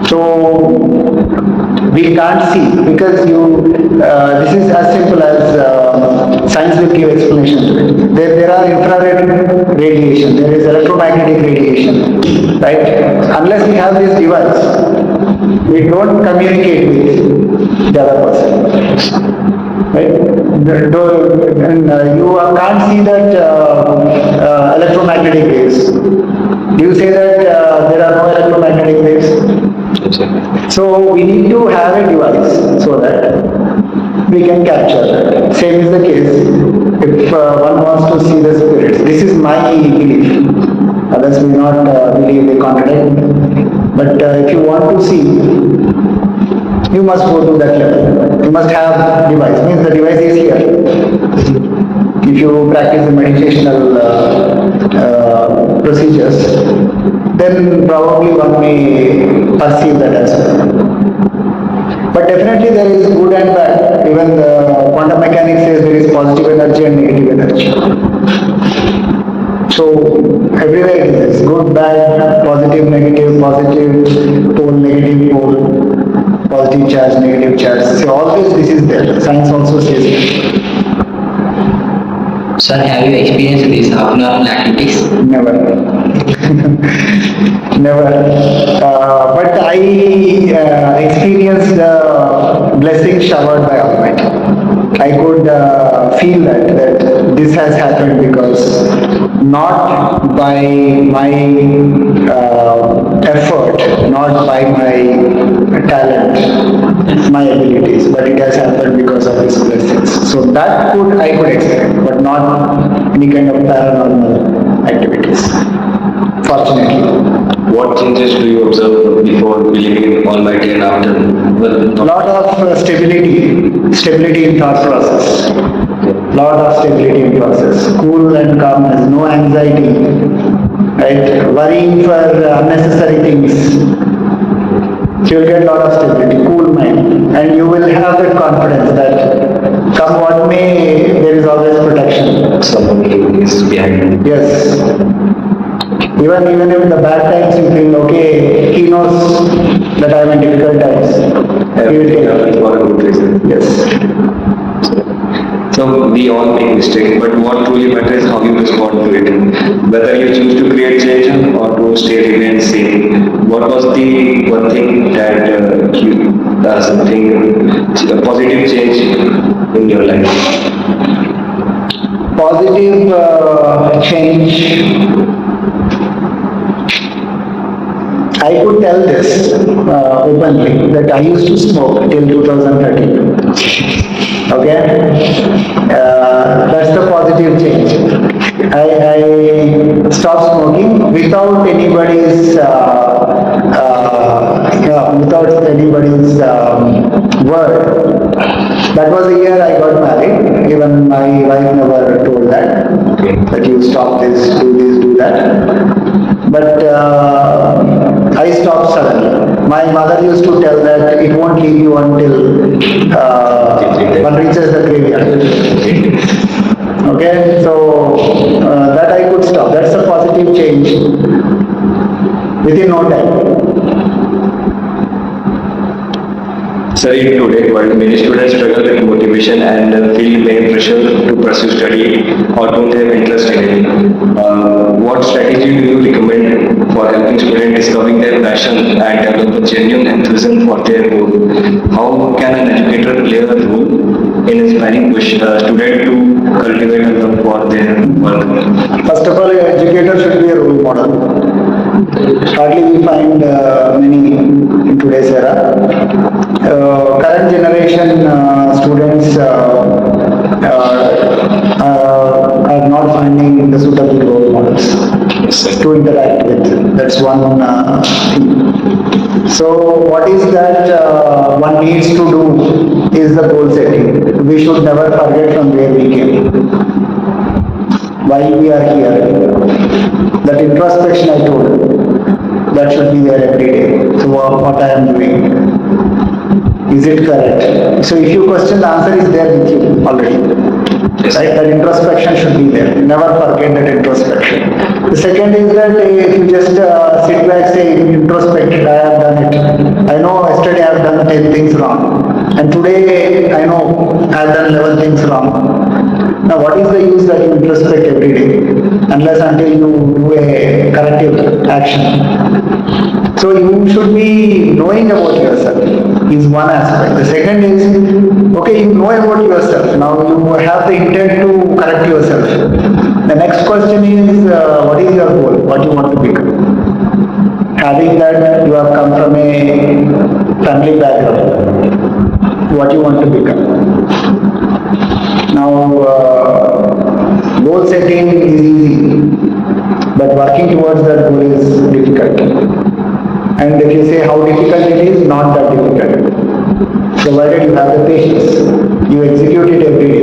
So we can't see because this is as simple as science will give explanation to it. There are infrared radiation, there is electromagnetic radiation, right? Unless we have this device, we don't communicate with the other person. Right? And you can't see that electromagnetic waves. Do you say that there are no electromagnetic waves? So we need to have a device so that we can capture that. Same is the case if one wants to see the spirits. This is my belief. Others may not believe, they contradict me. But if you want to see, you must go to that level. You must have device. Means the device is here. If you practice the meditational procedures, then probably one may perceive that as well. But definitely there is good and bad. Even the quantum mechanics says there is positive energy and negative energy. So everywhere it is good, bad, positive, negative, positive pole, negative pole, positive charge, negative charge. So always this is there. Science also says that. Sir, have you experienced these abnormal activities? Never. Never. But I experienced the blessing showered by Almighty. I could feel that this has happened because not by my effort, not by my talent, my abilities, but it has happened because of His blessings. So that I could explain, but not any kind of paranormal activities. Fortunately. What changes do you observe before believing in Almighty and after? Lot of stability in thought process. Lot of stability in process. Cool and calmness, no anxiety, right? Worrying for unnecessary things. You will get lot of stability, cool mind, and you will have that confidence that come what may, there is always protection. Someone is behind you. Yes. Even in the bad times you feel okay, he knows that I am in difficult times. He will take care. For a good reason. Yes. So we all make mistakes, but what truly matters is how you respond to it. Whether you choose to create change or to stay remain same. What was the one thing that a positive change in your life? Positive change. I could tell this openly that I used to smoke till 2013. Okay? That's the positive change. I stopped smoking without anybody's word. That was the year I got married. Even my wife never told that. Okay. That you stop this, do that. But I stopped suddenly. My mother used to tell that it won't leave you until one reaches the graveyard. Okay, so that I could stop. That's a positive change within no time. Sir, in today's world, many students struggle with motivation and feel many pressure to pursue study or don't have interest in it. What strategy do you recommend for helping students discovering their passion and develop a genuine enthusiasm for their goal? How can an educator play a role in inspiring students to cultivate a love for their work? First of all, an educator should be a role model. Hardly we find many in today's era. Current generation students are not finding the suitable role models to interact with. That's one thing. So what is that one needs to do is the goal setting. We should never forget from where we came, why we are here. That introspection I told, that should be there every day. So what I am doing, is it correct? So if you question, the answer is there with you already. Right? That introspection should be there. Never forget that introspection. The second is that if you just sit back, say, introspected, I have done it. I know yesterday I have done 10 things wrong. And today I know I have done 11 things wrong. Now what is the use that you introspect every day? Unless until you do a corrective action. So you should be knowing about yourself is one aspect. The second is, okay, you know about yourself. Now you have the intent to correct yourself. The next question is, what is your goal? What you want to become? Having that, you have come from a family background. What you want to become? Now, goal setting is easy, but working towards that goal is difficult. And if you say how difficult it is, not that difficult. Provided you have the patience, you execute it every day.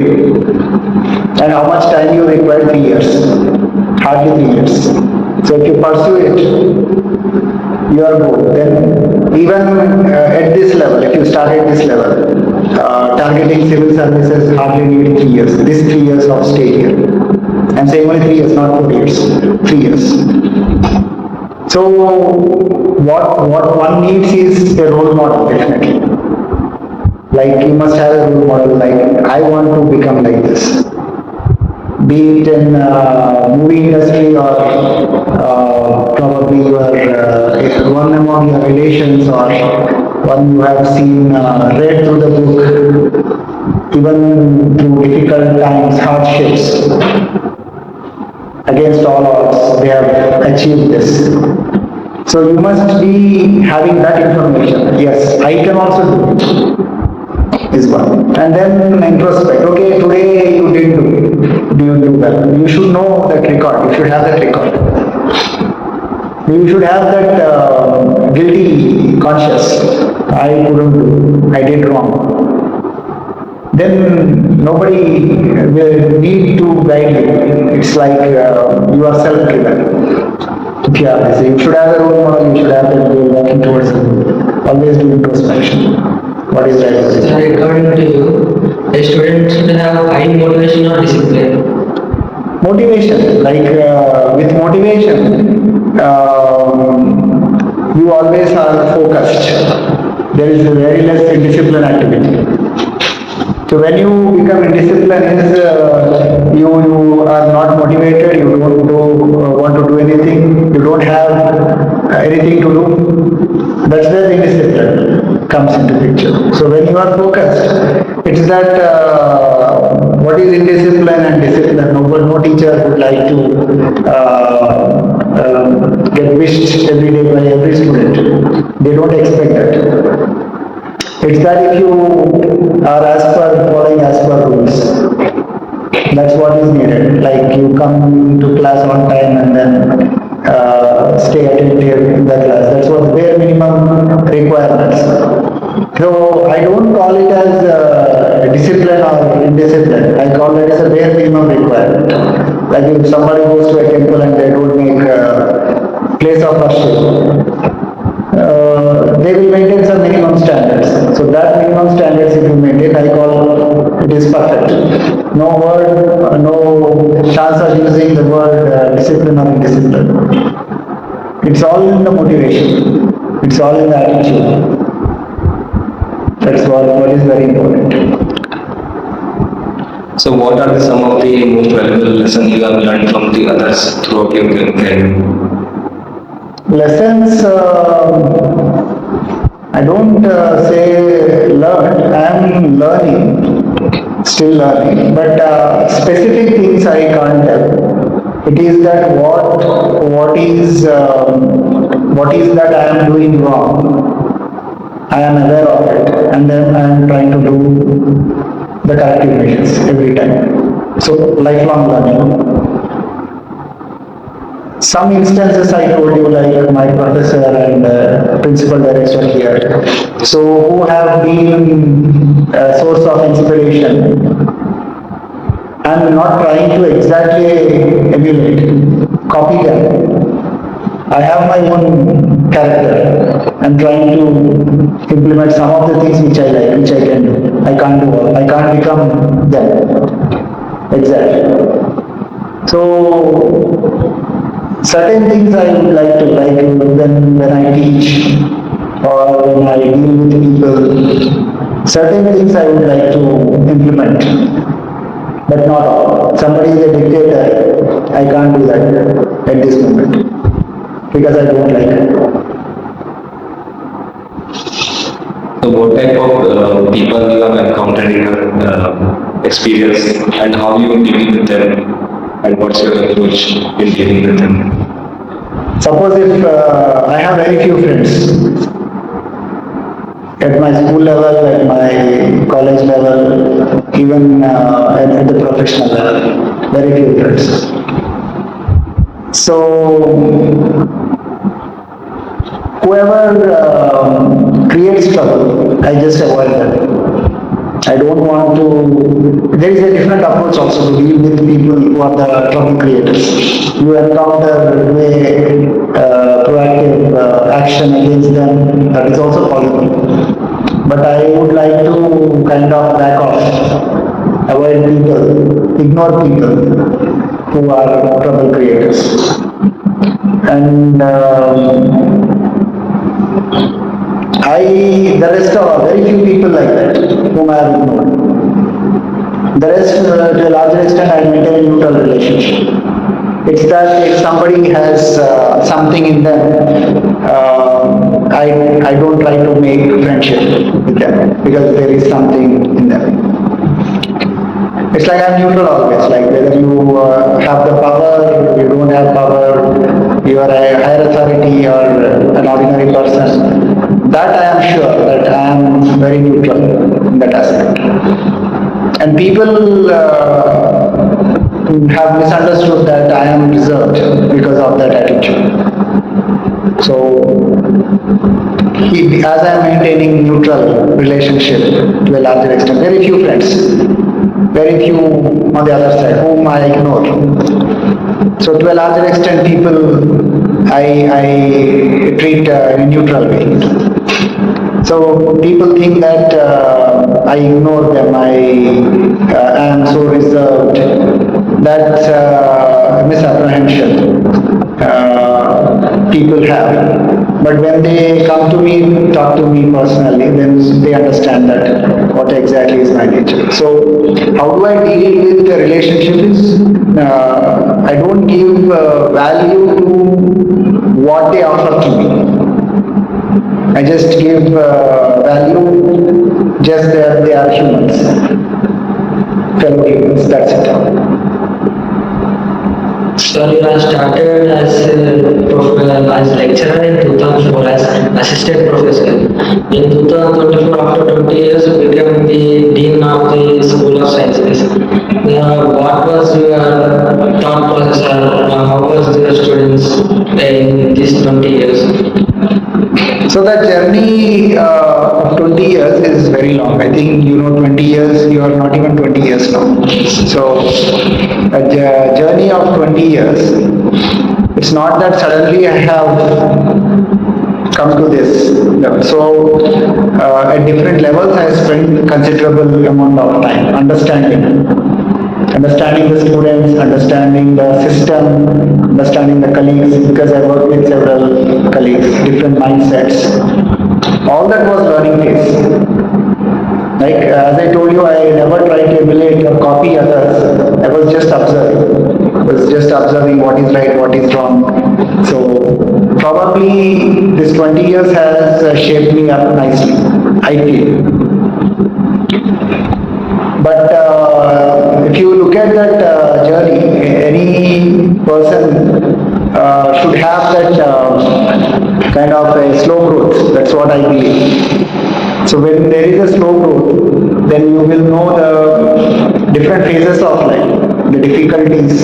And how much time you require? 3 years. Hardly 3 years. So if you pursue it, you are good. Then even at this level, if you start at this level, targeting civil services hardly need 3 years. This 3 years of stay here. I'm saying only 3 years, not 4 years. 3 years. So what one needs is a role model, definitely. Like you must have a role model, like I want to become like this. Be it in movie industry or probably your one among your relations or one you have seen, read through the book, even through difficult times, hardships, against all odds, they have achieved this. So you must be having that information. Yes, I can also do it, is one. And then introspect. Okay, today you didn't do you do well? You should know that record. You should have that record. You should have that guilty conscious. I couldn't do. I did wrong. Then nobody will need to guide you. It's like you are self-driven. If you have this, you should have a role model, you should have a goal working towards it. Always do introspection. What is right? According to you, a student should have high motivation or discipline. Motivation, like with motivation, you always are focused. There is very less indiscipline activity. So when you become indisciplined, is you are not motivated, you don't want to do anything, you don't have anything to do. That's where the indiscipline comes into picture. So when you are focused, it's that what is indiscipline and discipline? No teacher would like to get wished every day by every student. They don't expect that. It's that if you are following as per rules, that's what is needed. Like you come to class on time and then stay attentive in the class. That's what bare minimum requirements. So I don't call it as discipline or indiscipline. I call it as a bare minimum requirement. Like if somebody goes to a temple and they don't make place of worship, they will maintain some minimum standards. So that minimum standards if you maintain, I call it is perfect. No word, no chance of using the word discipline or indiscipline. It's all in the motivation. It's all in the attitude. That's what is very important. So what are some of the most valuable lessons you have learned from the others throughout your career? Lessons, I don't say learned, I am learning, still learning, but specific things I can't tell. It is that what is that I am doing wrong. I am aware of it, and then I am trying to do the corrective measures every time. So lifelong learning. Some instances I told you, like my professor and principal director here, so who have been a source of inspiration. I'm not trying to exactly emulate, copy them. I have my own character. I'm trying to implement some of the things which I like, which I can do. I can't do all. I can't become them. Exactly. So certain things I would like when I teach or when I deal with people, certain things I would like to implement, but not all. Somebody is a dictator, I can't do that at this moment because I don't like it. So what type of people you have encountered in your experience and how you deal with them and what's your approach in dealing with them? Suppose if I have very few friends at my school level, at my college level, even at the professional level, very few friends. So whoever creates trouble, I just avoid them. I don't want to. There is a different approach also to deal with people who are the trouble creators. You encounter a proactive action against them, that is also possible. But I would like to kind of back off, avoid people, ignore people who are trouble creators. And the rest are very few people like that, whom I have ignored. The rest, to a larger extent, I maintain a neutral relationship. It's that if somebody has something in them, I don't try to make friendship with them because there is something in them. It's like I'm neutral always, like whether you have the power, you don't have power, you are a higher authority or an ordinary person. That I am sure that I am very neutral in that aspect. And people have misunderstood that I am reserved because of that attitude. So, as I am maintaining neutral relationship to a larger extent, very few friends, very few on the other side, whom I ignore. So to a larger extent, people I treat in a neutral way. So people think that I ignore them, I am so reserved. That's misapprehension people have. But when they come to me, talk to me personally, then they understand that what exactly is my nature. So how do I deal with the relationship is, I don't give value to what they offer to me. I just give value just that they are humans, fellow humans, that's it. So you have started as lecturer in 2004 as assistant professor. In 2024, after 20 years, you became the dean of the School of Sciences. What was your thought process? How was the students in these 20 years? So the journey of 20 years is very long. I think 20 years, you are not even 20 years now. So a journey of 20 years It's not that suddenly I have come to this. No. So at different levels I spent considerable amount of time understanding the students, understanding the system, understanding the colleagues, because I work with several colleagues, different mindsets. All that was learning phase. Like as I told you, I never tried to emulate or copy others. I was just observing. I was just observing what is right, what is wrong. So probably this 20 years has shaped me up nicely, I feel. But if you look at that journey, any person should have that kind of a slow growth. That's what I believe. So when there is a slow growth, then you will know the different phases of life, the difficulties,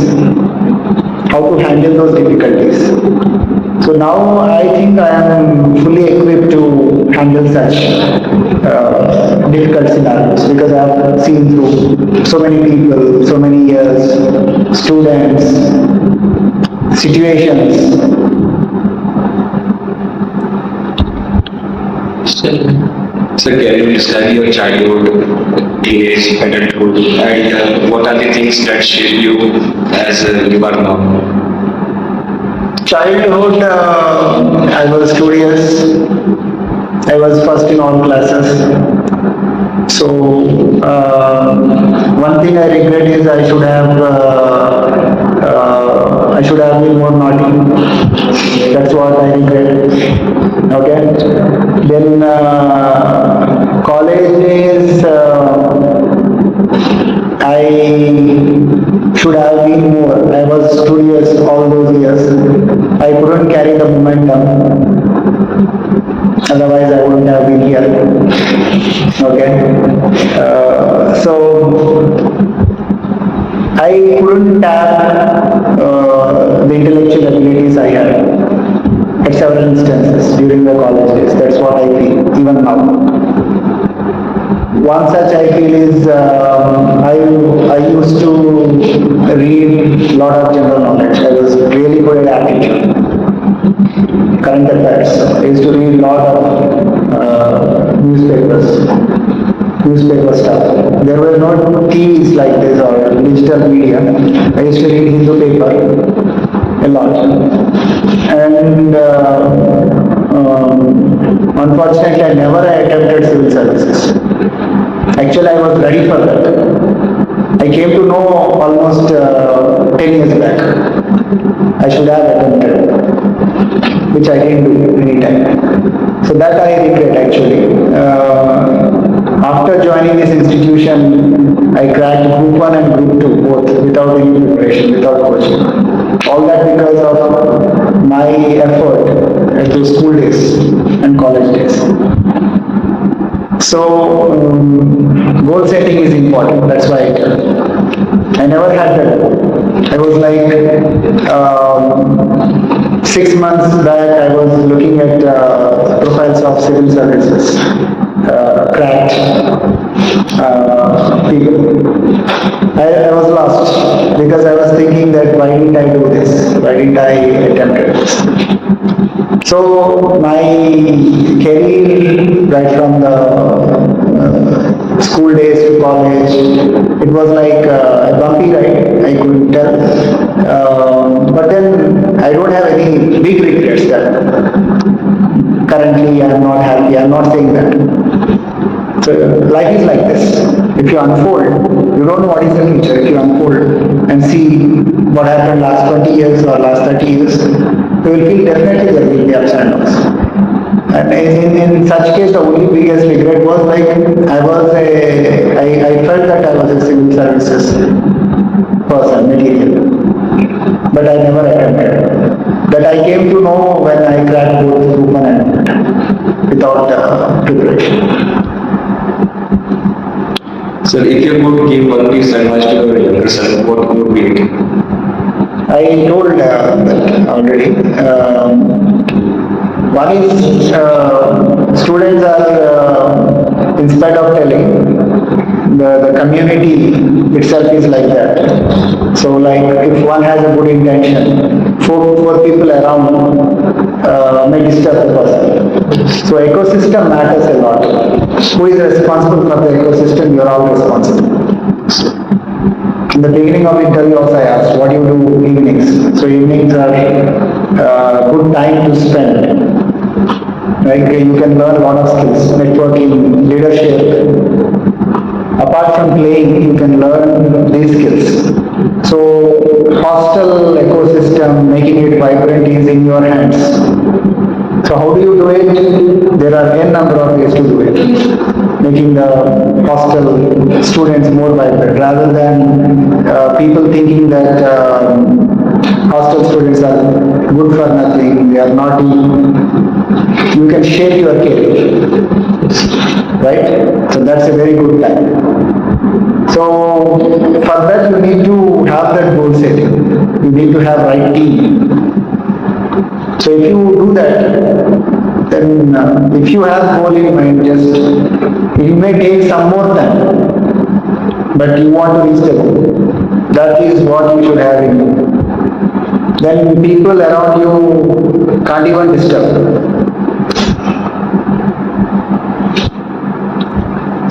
how to handle those difficulties. So now I think I am fully equipped to handle such difficult scenarios because I have seen through so many people, so many years, students, situations. So can you describe your childhood, teenage, adulthood, and what are the things that shape you as you are now? Childhood, I was studious. I was first in all classes. So one thing I regret is I should have been more naughty. That's what I regret. Okay. Then college days, I should have been more. I was studious all those years. I couldn't carry the momentum. Otherwise, I wouldn't have been here. Okay. So I couldn't tap the intellectual abilities I had at several instances during the college days. That's what I feel even now. One such I feel is I used to read a lot of general knowledge. I was really good at aptitude, current affairs. I used to read a lot of newspaper stuff. There were no TVs like this or digital media. I used to read Hindu paper a lot. And unfortunately, I never attempted civil services. Actually, I was ready for that. I came to know almost 10 years back. I should have attempted, which I didn't do any time. So that I regret actually. After joining this institution, I cracked Group 1 and Group 2 both without any preparation, without coaching. All that because of my effort through school days and college days. So goal setting is important. That's why I never had that. I was like 6 months back. I was looking at profiles of civil services, cracked people. I was lost because I was thinking that why didn't I do this? Why didn't I attempt it? So my career right from the school days to college, it was like a bumpy ride, I couldn't tell. But then I don't have any big regrets that currently I am not happy, I am not saying that. So life is like this. If you unfold, you don't know what is the future. If you unfold and see what happened last 20 years or last 30 years, you will feel definitely there will be ups and downs. And in such case, the only biggest regret was like I felt that I was a civil services person, material, but I never attempted. That I came to know when I cracked both Group 1 and without preparation. So if you could give one piece of advice to your younger self, what would be it? I told that already. One is students are, in spite of telling, the community itself is like that. So like if one has a good intention, four people around may disturb the person. So ecosystem matters a lot. Who is responsible for the ecosystem? You are all responsible. In the beginning of the interview also I asked, what do you do evenings? So evenings are good time to spend. Right? You can learn a lot of skills, networking, leadership. Apart from playing, you can learn these skills. So hostel ecosystem, making it vibrant is in your hands. So how do you do it? There are n number of ways to do it. Making the hostel students more vibrant rather than people thinking that hostel students are good for nothing, they are naughty. You can shape your career, right? So that's a very good time. So for that you need to have that goal setting. You need to have right team. So if you do that, then if you have goal in mind, just it may take some more time, but you want to reach the goal. That is what you should have in mind. Then people around you can't even disturb.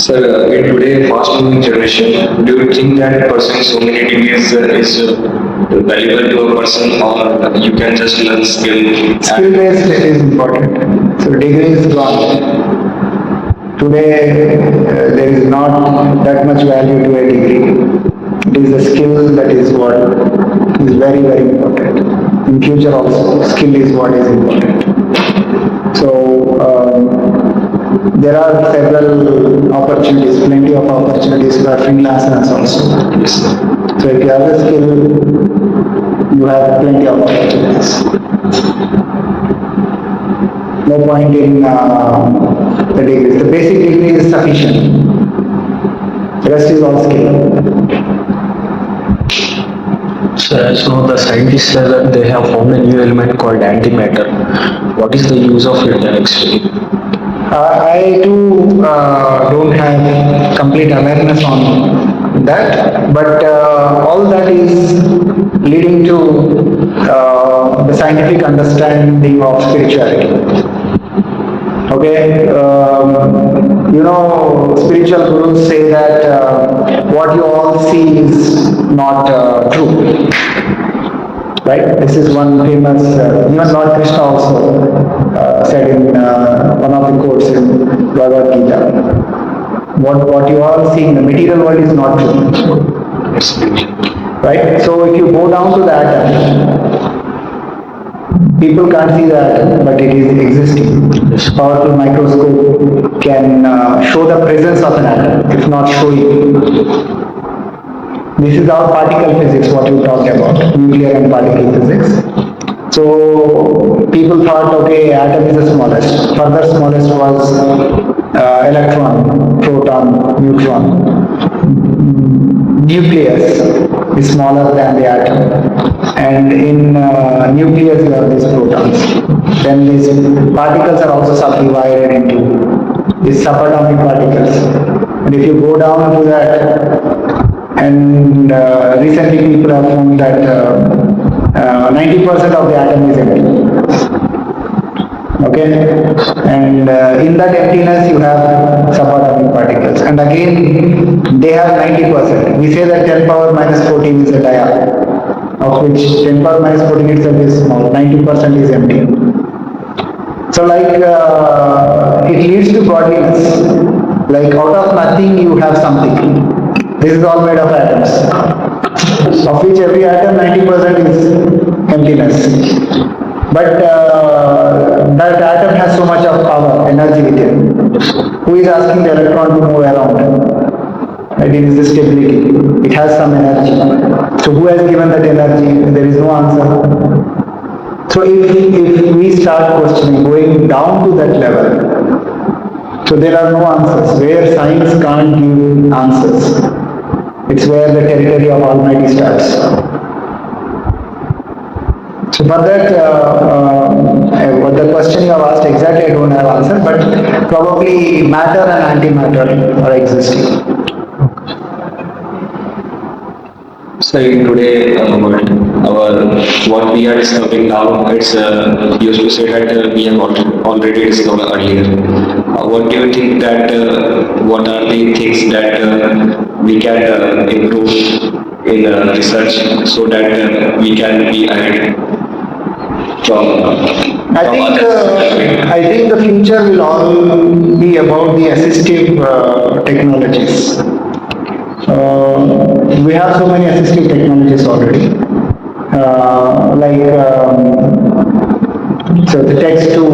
Sir, in today's fast-moving generation, do you think that pursuing so many degrees is valuable to a person, or you can just learn skill? Skill-based is important. So degree is gone. Today, there is not that much value to a degree. It is the skill that is what is very, very important. In future also, skill is what is important. So, there are several opportunities, plenty of opportunities for freelancers also. Yes. So if you have a skill, you have plenty of opportunities. No point in the degrees. The basic degree is sufficient. The rest is all skill. So as now the scientists say that they have found a new element called antimatter. What is the use of it actually? I too don't have complete awareness on that, but all that is leading to the scientific understanding of spirituality. Okay, spiritual gurus say that what you all see is not true. Right? This is one famous, even Lord Krishna also said in one of the quotes in Bhagavad Gita. What you all see in the material world is not true. Right? So if you go down to the atom, people can't see the atom, but it is existing. This powerful microscope can show the presence of an atom, if not show it. This is our particle physics, what you talked about, nuclear and particle physics. So people thought, okay, atom is the smallest. Further smallest was electron, proton, neutron. Nucleus is smaller than the atom. And in nucleus you have these protons. Then these particles are also subdivided into these subatomic particles. And if you go down to that, and recently people have found that 90% of the atom is empty. Okay? And in that emptiness you have subatomic particles. And again, they have 90%. We say that 10 power minus 14 is a dia, of which 10 power minus 14 itself is small, 90% is empty. So like, it leads to godliness. Like out of nothing you have something. This is all made of atoms, of which every atom 90% is emptiness. But that atom has so much of power, energy within. Who is asking the electron to move around? Right? It is the stability. It has some energy. So who has given that energy? There is no answer. So if we start questioning, going down to that level, so there are no answers. Where science can't give answers, it's where the territory of Almighty starts. So for that, what the question you have asked exactly, I don't have answer, but probably matter and antimatter are existing. So in today world, what we are discovering now, it's used to say that we have already discovered earlier. What do you think that what are the things that we can improve in research so that we can be ahead from others? I think the future will all be about the assistive technologies. We have so many assistive technologies already, so the text to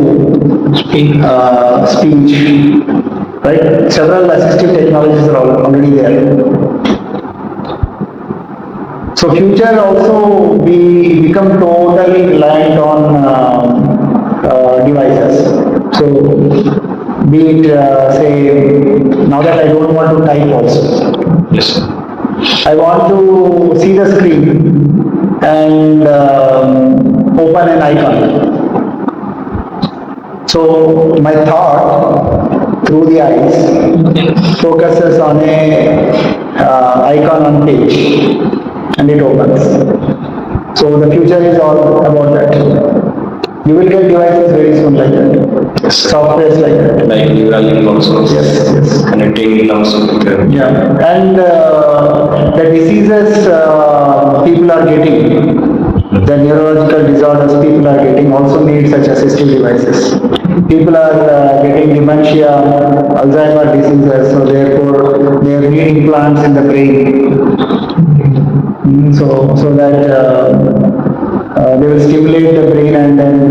speech, right? Several assistive technologies are already there. So future also we become totally reliant on devices. So be it say now that I don't want to type also. Yes. I want to see the screen and open an icon. So my thought through the eyes focuses on a icon on page and it opens. So the future is all about that. You will get devices very soon like that. Yes. Softwares like that. Like neural also. Yes. Connecting nerves with the. Yeah, and the diseases people are getting, the neurological disorders people are getting also need such assistive devices. People are getting dementia, Alzheimer diseases, so therefore they are needing implants in the brain. So that they will stimulate the brain and then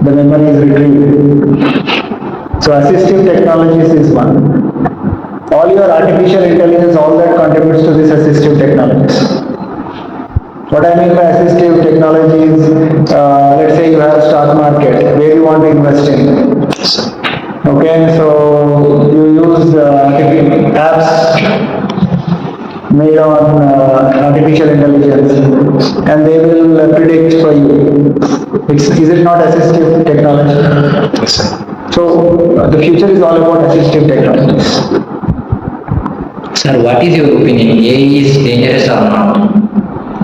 the memory is retrieved. So assistive technologies is one. All your artificial intelligence, all that contributes to this assistive technologies. What I mean by assistive technologies, let's say you have a stock market, where you want to invest in. Okay, so you use apps made on artificial intelligence and they will predict for you. Is it not assistive technology? Yes. So the future is all about assistive technologies. Sir, what is your opinion? AI is dangerous or not?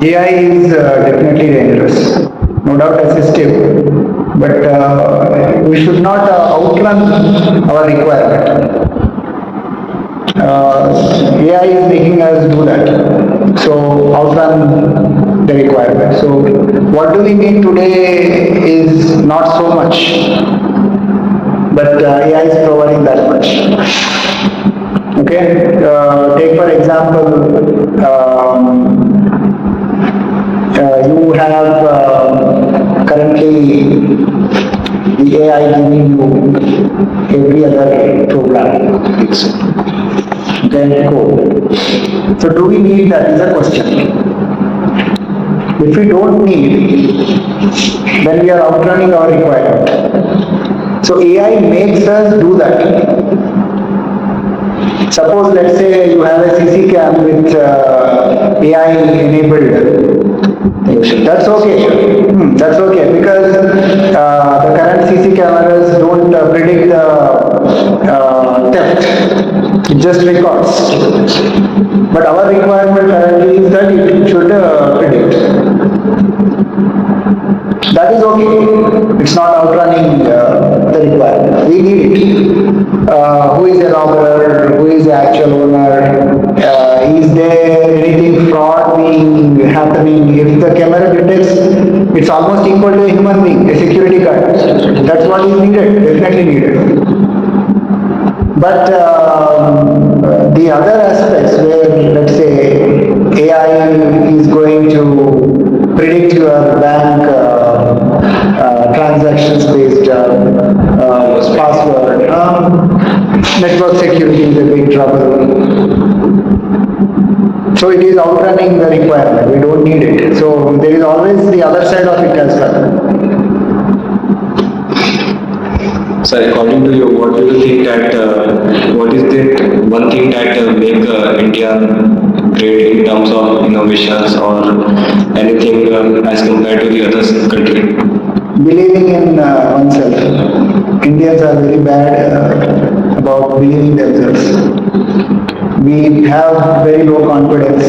AI is definitely dangerous, no doubt assistive, but we should not outrun our requirement. AI is making us do that, so outrun the requirement. So what do we need today is not so much, but AI is providing that much. Okay, take for example, you have currently the AI giving you every other program. Okay, cool. So do we need that is a question. If we don't need, then we are outrunning our requirement. So AI makes us do that. Suppose let's say you have a CC cam with AI enabled. That's okay. That's okay because the current CC cameras don't predict the theft. It just records. But our requirement currently is that it should predict. That is okay. It's not outrunning the requirement. We need it. Who is a robber? Who is the actual owner? Is there anything fraud being happening? If the camera detects, it's almost equal to a human being, a security guard. That's what is needed, definitely needed. But the other aspects where, let's say, AI is going to predict your bank transactions based password, network security is a big trouble. So it is outrunning the requirement. We don't need it. So there is always the other side of it as well. So according to you, what do you think that, what is the one thing that make India great in terms of innovations or anything as compared to the other country? Believing in oneself. Indians are very bad about believing themselves. We have very low confidence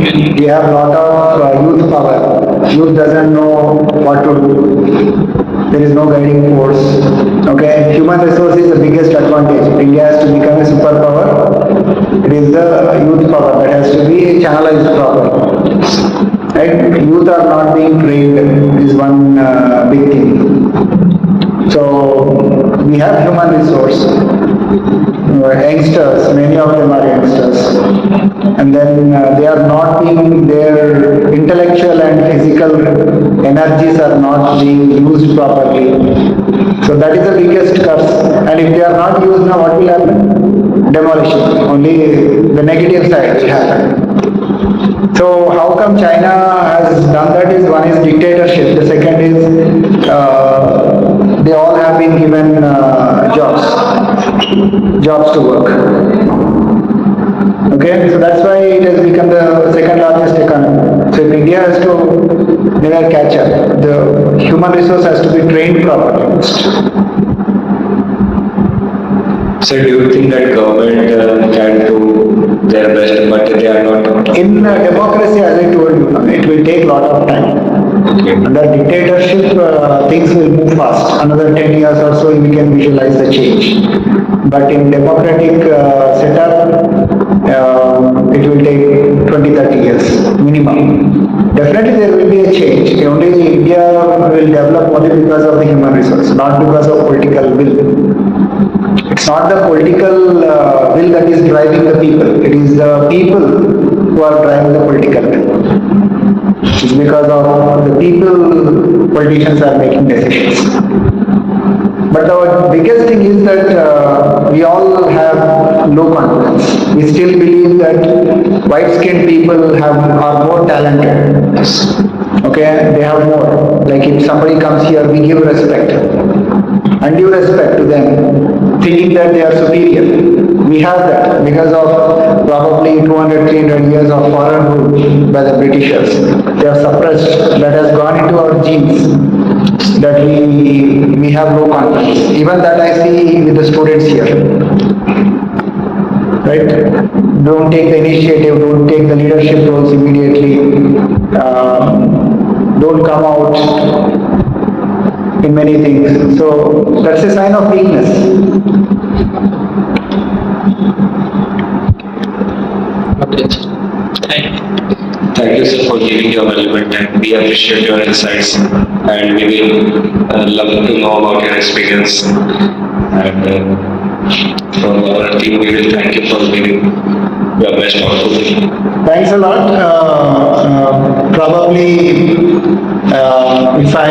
We have a lot of youth power. Youth doesn't know what to do. There is no guiding force. Okay, human resource is the biggest advantage. If India has to become a superpower, it is the youth power that has to be channelized properly. Right? Youth are not being trained is one big thing. So we have human resource. Youngsters, many of them are youngsters, and then they are not being, their intellectual and physical energies are not being used properly. So that is the biggest curse. And if they are not used now, what will happen? Demolition. Only the negative side will happen. So how come China has done that is, one is dictatorship, the second is they all have been given jobs to work. Okay, so that's why it has become the second largest economy. So if India has to never catch up, the human resource has to be trained properly. So do you think that government can do their best, but they are not? In democracy, as I told you, it will take a lot of time. Okay. Under dictatorship, things will move fast. Another 10 years or so, we can visualize the change. But in democratic setup, it will take 20-30 years minimum. Definitely there will be a change. Only India will develop only because of the human resource, not because of political will. It's not the political will that is driving the people. It is the people who are driving the political will. It's because of the people politicians are making decisions. But the biggest thing is that we all have low confidence. We still believe that white-skinned people are more talented. Okay, they have more. Like if somebody comes here, we give respect. Undue respect to them, thinking that they are superior. We have that because of probably 200-300 years of foreign rule by the Britishers. They have suppressed, that has gone into our genes, that we have low confidence. Even that I see with the students here. Right? Don't take the initiative, don't take the leadership roles immediately, don't come out in many things. So that's a sign of weakness. Thank you, sir, for giving your valuable time. We appreciate your insights, and we will love to know about your experience. And from our team, we will thank you for giving your best opportunity. Thanks a lot. Probably if I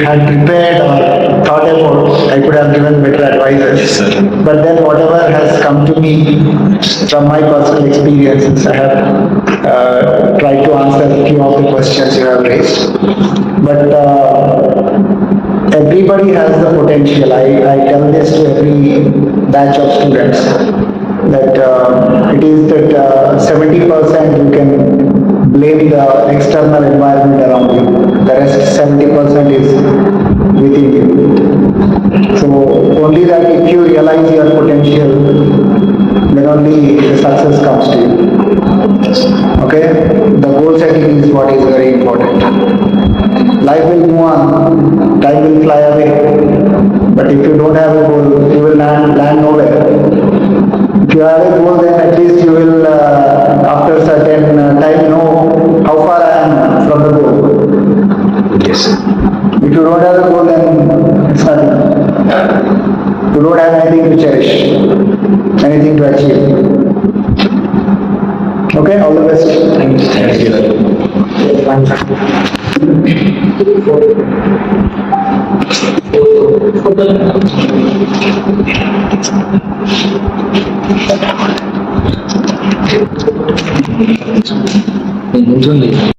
had prepared or thought about, I could have given better advices. Yes, sir. But then whatever has come to me from my personal experiences, I have tried to answer a few of the questions you have raised. But everybody has the potential. I tell this to every batch of students, that it is that 70% you can blame the external environment around you. The rest 70% is within you. So only that if you realize your potential, then only the success comes to you. Okay? The goal setting is what is very important. Life will move on, time will fly away. But if you don't have a goal, you will land nowhere. If you have a goal, then at least you will, after a certain time, know how far I am from the goal. Yes. If you don't have a goal, then it's nothing. You don't have anything to cherish, anything to achieve. Okay, all the best. Thank you. Thank you.